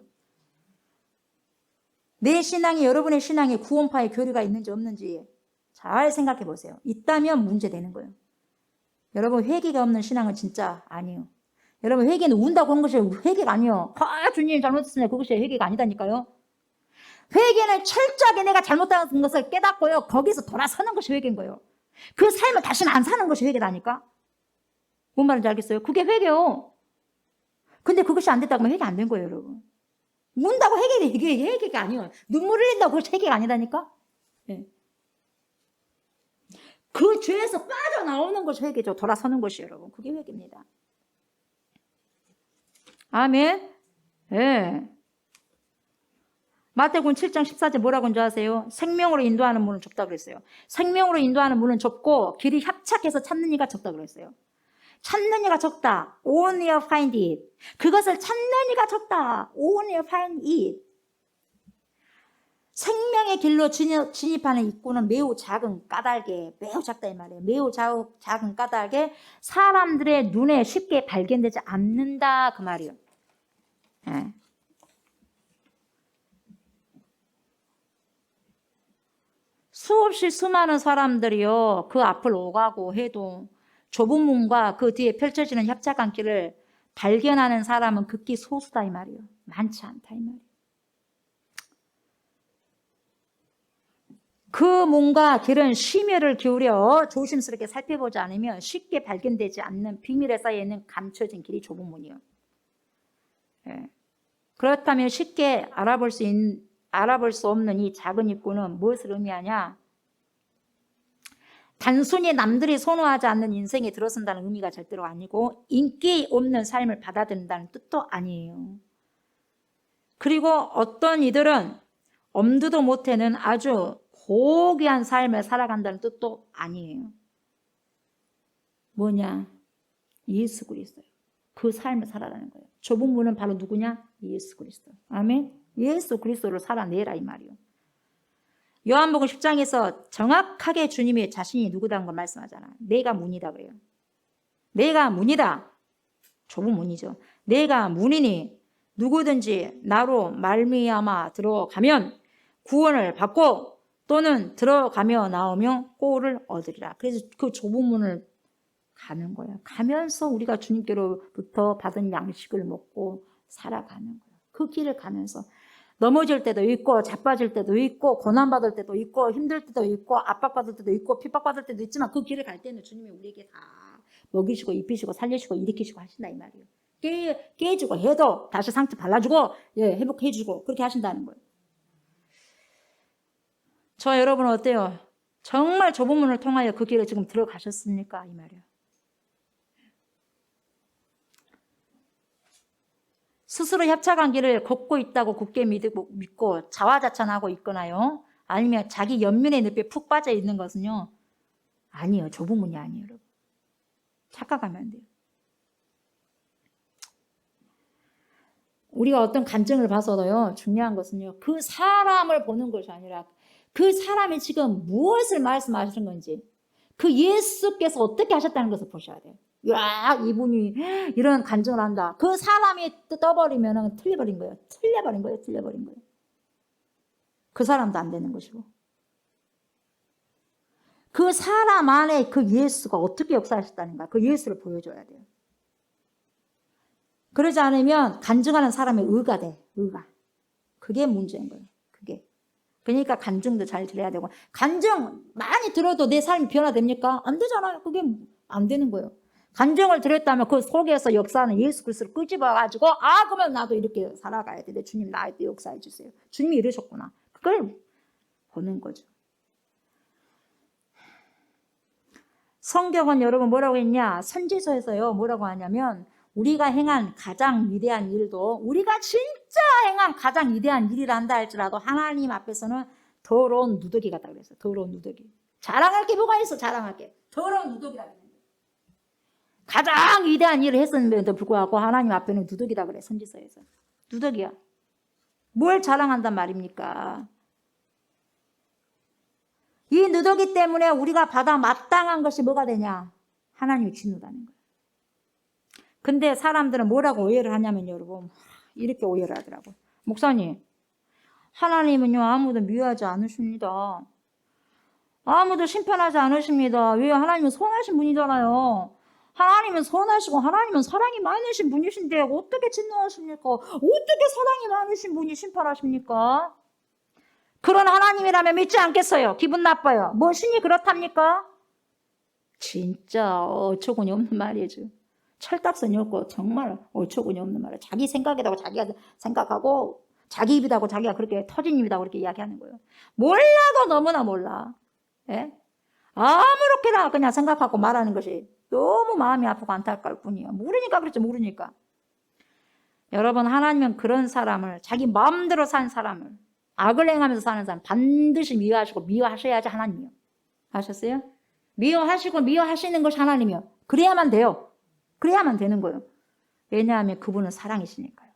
[SPEAKER 2] 내 신앙이 여러분의 신앙에 구원파의 교리가 있는지 없는지 잘 생각해 보세요. 있다면 문제되는 거예요. 여러분 회개가 없는 신앙은 진짜 아니에요. 여러분 회개는 운다고 한 것이 회개가 아니에요. 주님 잘못했으면 그것이 회개가 아니다니까요. 회개는 철저하게 내가 잘못한 것을 깨닫고요. 거기서 돌아서는 것이 회개인 거예요. 그 삶을 다시는 안 사는 것이 회개다니까. 뭔 말인지 알겠어요? 그게 회개요. 근데 그것이 안 됐다고 하면 회개 안 된 거예요, 여러분. 운다고 회개가 아니에요. 눈물 흘린다고 그것이 회개가 아니다니까. 네. 그 죄에서 빠져나오는 것이 회개죠. 돌아서는 것이 여러분. 그게 회개입니다. 아멘. 예. 네. 마태복음 7장 14절 뭐라고 한줄 아세요? 생명으로 인도하는 문은 좁다고 그랬어요. 생명으로 인도하는 문은 좁고 길이 협착해서 찾는 이가 적다고 그랬어요. 찾는 이가 적다. Only find it. 그것을 찾는 이가 적다. Only find it. 생명의 길로 진입하는 입구는 매우 작은 까닭에, 매우 작다 이 말이에요. 매우 작은 까닭에 사람들의 눈에 쉽게 발견되지 않는다 그 말이에요. 네. 수없이 수많은 사람들이요 그 앞을 오가고 해도 좁은 문과 그 뒤에 펼쳐지는 협착한 길을 발견하는 사람은 극히 소수다 이 말이에요. 많지 않다 이 말이에요. 그 문과 길은 심혈을 기울여 조심스럽게 살펴보지 않으면 쉽게 발견되지 않는 비밀에 쌓여있는 감춰진 길이 좁은 문이에요. 예. 그렇다면 쉽게 알아볼 수 없는 이 작은 입구는 무엇을 의미하냐? 단순히 남들이 선호하지 않는 인생에 들어선다는 의미가 절대로 아니고 인기 없는 삶을 받아들인다는 뜻도 아니에요. 그리고 어떤 이들은 엄두도 못해는 아주 고귀한 삶을 살아간다는 뜻도 아니에요. 뭐냐? 예수 그리스도예요. 그 삶을 살아가는 거예요. 좁은 문은 바로 누구냐? 예수 그리스도. 아멘. 예수 그리스도를 살아내라 이 말이에요. 요한복음 10장에서 정확하게 주님이 자신이 누구다는 걸 말씀하잖아. 내가 문이다 그래요. 내가 문이다. 좁은 문이죠. 내가 문이니 누구든지 나로 말미암아 들어가면 구원을 받고 또는 들어가며 나오며 꼴을 얻으리라. 그래서 그 좁은 문을 가는 거예요. 가면서 우리가 주님께로부터 받은 양식을 먹고 살아가는 거예요. 그 길을 가면서 넘어질 때도 있고 자빠질 때도 있고 고난받을 때도 있고 힘들 때도 있고 압박받을 때도 있고 핍박받을 때도 있지만 그 길을 갈 때는 주님이 우리에게 다 먹이시고 입히시고 살리시고 일으키시고 하신다 이 말이에요. 깨지고 해도 다시 상처 발라주고 회복해주고 그렇게 하신다는 거예요. 저 여러분은 어때요? 정말 좁은 문을 통하여 그 길에 지금 들어가셨습니까? 이 말이에요. 스스로 협착한 길을 걷고 있다고 굳게 믿고 자화자찬하고 있거나요. 아니면 자기 연민의 늪에 푹 빠져 있는 것은요. 아니에요. 좁은 문이 아니에요. 여러분. 착각하면 안 돼요. 우리가 어떤 간증을 봐서도요. 중요한 것은요. 그 사람을 보는 것이 아니라 그 사람이 지금 무엇을 말씀하시는 건지 그 예수께서 어떻게 하셨다는 것을 보셔야 돼요. 야, 이분이 이런 간증을 한다. 그 사람이 떠버리면 틀려버린 거예요. 틀려버린 거예요. 그 사람도 안 되는 것이고. 그 사람 안에 그 예수가 어떻게 역사하셨다는가. 그 예수를 보여줘야 돼요. 그러지 않으면 간증하는 사람의 의가 돼. 의가. 그게 문제인 거예요. 그게. 그러니까 간증도 잘 들어야 되고. 간증 많이 들어도 내 삶이 변화됩니까? 안 되잖아요. 그게 안 되는 거예요. 간증을 드렸다면 그 속에서 역사하는 예수 그리스도를 끄집어가지고 그러면 나도 이렇게 살아가야 돼. 주님 나한테 역사해 주세요. 주님이 이러셨구나. 그걸 보는 거죠. 성경은 여러분 뭐라고 했냐? 선지서에서요 뭐라고 하냐면 우리가 행한 가장 위대한 일도 우리가 진짜 행한 가장 위대한 일이라 한다 할지라도 하나님 앞에서는 더러운 누더기 같다 그랬어요. 더러운 누더기. 자랑할 게 뭐가 있어? 자랑할 게. 더러운 누더기라 그랬어요. 가장 위대한 일을 했었는데도 불구하고 하나님 앞에는 누더기다 그래 선지서에서. 누더기야. 뭘 자랑한단 말입니까? 이 누더기 때문에 우리가 받아 마땅한 것이 뭐가 되냐? 하나님이 진노다는 거예요. 근데 사람들은 뭐라고 오해를 하냐면 여러분 이렇게 오해를 하더라고. 목사님 하나님은요, 아무도 미워하지 않으십니다. 아무도 심판하지 않으십니다. 왜? 하나님은 선하신 분이잖아요. 하나님은 선하시고 하나님은 사랑이 많으신 분이신데 어떻게 진노하십니까? 어떻게 사랑이 많으신 분이 심판하십니까? 그런 하나님이라면 믿지 않겠어요. 기분 나빠요. 뭐 신이 그렇답니까? 진짜 어처구니 없는 말이죠. 철딱선이 없고 정말 어처구니 없는 말이에요. 자기 생각이라고 자기가 생각하고 자기 입이라고 자기가 그렇게 터진 입이라고 그렇게 이야기하는 거예요. 몰라도 너무나 몰라. 예? 아무렇게나 그냥 생각하고 말하는 것이 너무 마음이 아프고 안타까울 뿐이에요. 모르니까 그렇죠. 모르니까. 여러분, 하나님은 그런 사람을, 자기 마음대로 산 사람을, 악을 행하면서 사는 사람 반드시 미워하시고 미워하셔야지 하나님이요. 아셨어요? 미워하시고 미워하시는 것이 하나님이요. 그래야만 돼요. 그래야만 되는 거예요. 왜냐하면 그분은 사랑이시니까요.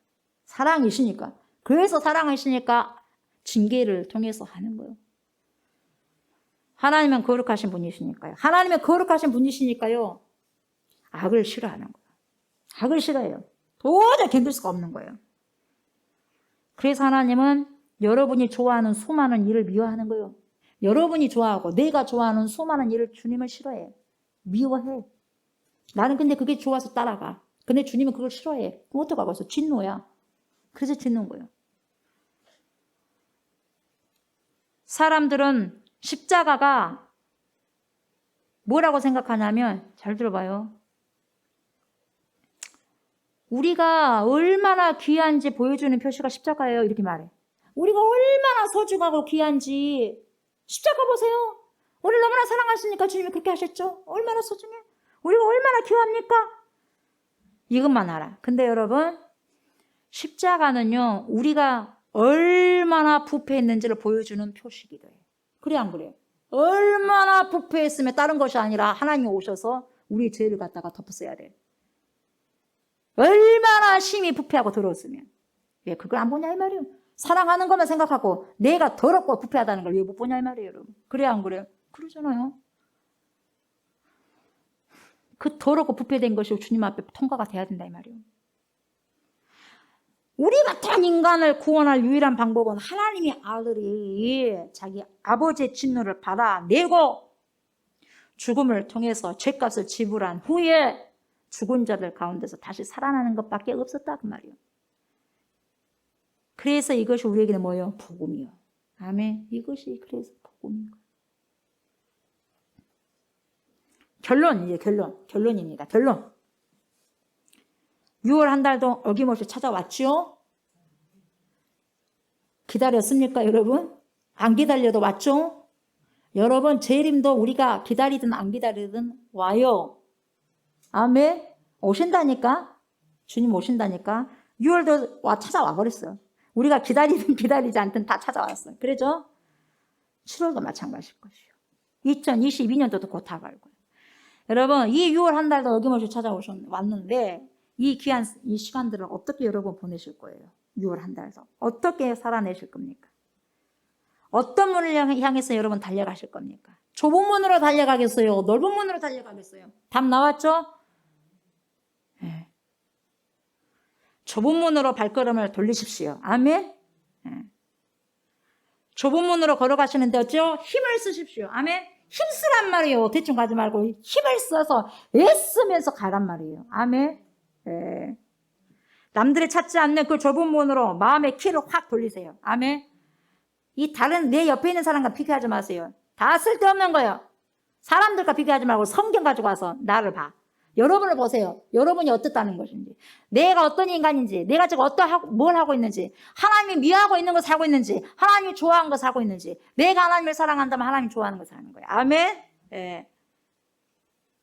[SPEAKER 2] 사랑이시니까. 그래서 사랑이시니까 징계를 통해서 하는 거예요. 하나님은 거룩하신 분이시니까요. 하나님은 거룩하신 분이시니까요. 악을 싫어하는 거예요. 악을 싫어해요. 도저히 견딜 수가 없는 거예요. 그래서 하나님은 여러분이 좋아하는 수많은 일을 미워하는 거예요. 여러분이 좋아하고 내가 좋아하는 수많은 일을 주님을 싫어해. 미워해. 나는 근데 그게 좋아서 따라가. 근데 주님은 그걸 싫어해. 그럼 어떡하겠어? 진노야. 그래서 진노인 거예요. 사람들은 십자가가 뭐라고 생각하냐면, 잘 들어봐요. 우리가 얼마나 귀한지 보여주는 표시가 십자가예요. 이렇게 말해. 우리가 얼마나 소중하고 귀한지 십자가 보세요. 우리를 너무나 사랑하시니까 주님이 그렇게 하셨죠. 얼마나 소중해. 우리가 얼마나 귀합니까? 이것만 알아. 근데 여러분, 십자가는요, 우리가 얼마나 부패했는지를 보여주는 표시기도 해요. 그래 안 그래요? 얼마나 부패했으면 다른 것이 아니라 하나님이 오셔서 우리의 죄를 갖다가 덮었어야 돼요. 얼마나 심히 부패하고 더러웠으면. 왜 그걸 안 보냐 이 말이에요. 사랑하는 것만 생각하고 내가 더럽고 부패하다는 걸 왜 못 보냐 이 말이에요. 여러분. 그래 안 그래요? 그러잖아요. 그 더럽고 부패된 것이 주님 앞에 통과가 돼야 된다 이 말이에요. 우리 같은 인간을 구원할 유일한 방법은 하나님의 아들이 자기 아버지의 진노를 받아내고 죽음을 통해서 죄값을 지불한 후에 죽은 자들 가운데서 다시 살아나는 것밖에 없었다 그 말이에요. 그래서 이것이 우리에게는 뭐예요? 복음이요. 아멘. 이것이 그래서 복음인 거예요. 결론입니다. 결론. 6월 한 달도 어김없이 찾아왔죠? 기다렸습니까, 여러분? 안 기다려도 왔죠? 여러분, 재림도 우리가 기다리든 안 기다리든 와요. 아멘. 오신다니까. 주님 오신다니까. 6월도 찾아와 버렸어요. 우리가 기다리든 기다리지 않든 다 찾아왔어요. 그러죠? 7월도 마찬가지일 것이요. 2022년도도 곧 다가올 거예요. 여러분, 이 6월 한 달도 어김없이 왔는데 이 귀한 이 시간들을 어떻게 여러분 보내실 거예요? 6월 한 달도. 어떻게 살아내실 겁니까? 어떤 문을 향해서 여러분 달려가실 겁니까? 좁은 문으로 달려가겠어요? 넓은 문으로 달려가겠어요? 답 나왔죠? 네. 좁은 문으로 발걸음을 돌리십시오. 아멘? 네. 좁은 문으로 걸어가시는데 어쩌? 힘을 쓰십시오. 아멘? 힘쓰란 말이에요. 대충 가지 말고 힘을 써서 애쓰면서 가란 말이에요. 아멘? 네. 남들이 찾지 않는 그 좁은 문으로 마음의 키를 확 돌리세요. 아멘? 이 다른 내 옆에 있는 사람과 비교하지 마세요. 다 쓸데없는 거예요. 사람들과 비교하지 말고 성경 가지고 와서 나를 봐. 여러분을 보세요. 여러분이 어떻다는 것인지, 내가 어떤 인간인지, 내가 지금 뭘 하고 있는지, 하나님이 미워하고 있는 것을 하고 있는지, 하나님이 좋아하는 것을 하고 있는지, 내가 하나님을 사랑한다면 하나님이 좋아하는 것을 하는 거예요. 아멘? 네.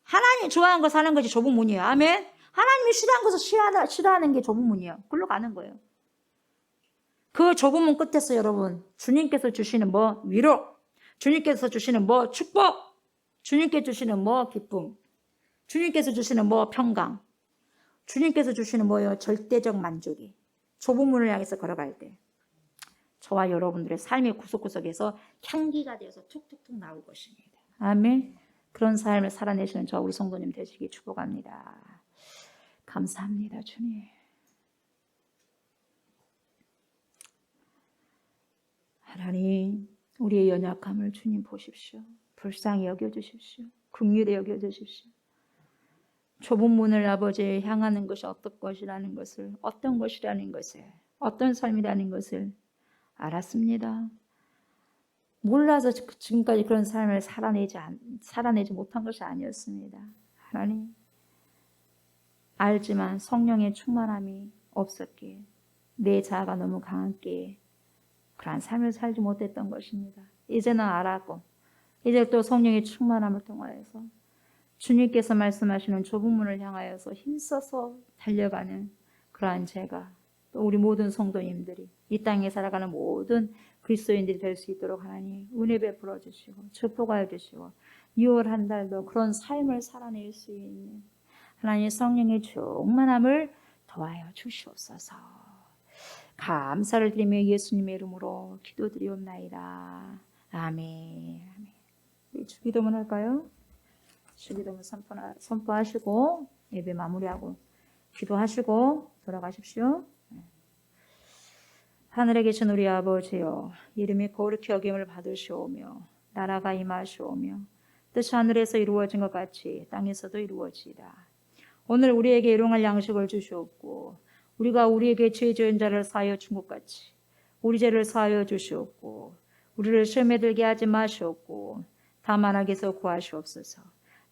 [SPEAKER 2] 하나님이 좋아하는 것을 하는 것이 좁은 문이에요. 아멘? 하나님이 싫어하는 것을 싫어하는 게 좁은 문이에요. 글로 가는 거예요. 그 좁은 문 끝에서 여러분, 주님께서 주시는 뭐 위로, 주님께서 주시는 뭐 축복, 주님께서 주시는 뭐 기쁨, 주님께서 주시는 뭐 평강, 주님께서 주시는 뭐요? 절대적 만족이 좁은 문을 향해서 걸어갈 때 저와 여러분들의 삶의 구석구석에서 향기가 되어서 툭툭툭 나올 것입니다. 아멘. 그런 삶을 살아내시는 저 우리 성도님 되시기 축복합니다. 감사합니다, 주님. 하나님, 우리의 연약함을 주님 보십시오. 불쌍히 여겨주십시오. 긍휼히 여겨주십시오. 좁은 문을 아버지 향하는 것이 어떤 것이라는 것을, 어떤 삶이라는 것을 알았습니다. 몰라서 지금까지 그런 삶을 살아내지 못한 것이 아니었습니다. 하나님, 알지만 성령의 충만함이 없었기에, 내 자아가 너무 강했기에 그러한 삶을 살지 못했던 것입니다. 이제는 알았고, 이제 또 성령의 충만함을 통하여서 주님께서 말씀하시는 좁은 문을 향하여서 힘써서 달려가는 그러한 제가, 또 우리 모든 성도님들이, 이 땅에 살아가는 모든 그리스도인들이 될 수 있도록 하나님 은혜 베풀어 주시고 축복하여 주시고 6월 한 달도 그런 삶을 살아낼 수 있는 하나님의 성령의 충만함을 도와여 주시옵소서. 감사를 드리며 예수님의 이름으로 기도드리옵나이다. 아멘. 우리 주기도문 할까요? 주기도문 선포하시고 예배 마무리하고 기도하시고 돌아가십시오. 하늘에 계신 우리 아버지여, 이름이 거룩히 여김을 받으시오며 나라가 임하시오며 뜻이 하늘에서 이루어진 것 같이 땅에서도 이루어지이다. 오늘 우리에게 일용할 양식을 주시옵고 우리가 우리에게 죄 지은 자를 사하여 준 것 같이 우리 죄를 사하여 주시옵고 우리를 시험에 들게 하지 마시옵고 다만 악에서 구하시옵소서.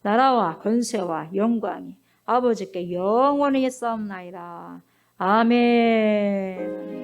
[SPEAKER 2] 나라와 권세와 영광이 아버지께 영원히 있사옵나이다. 아멘.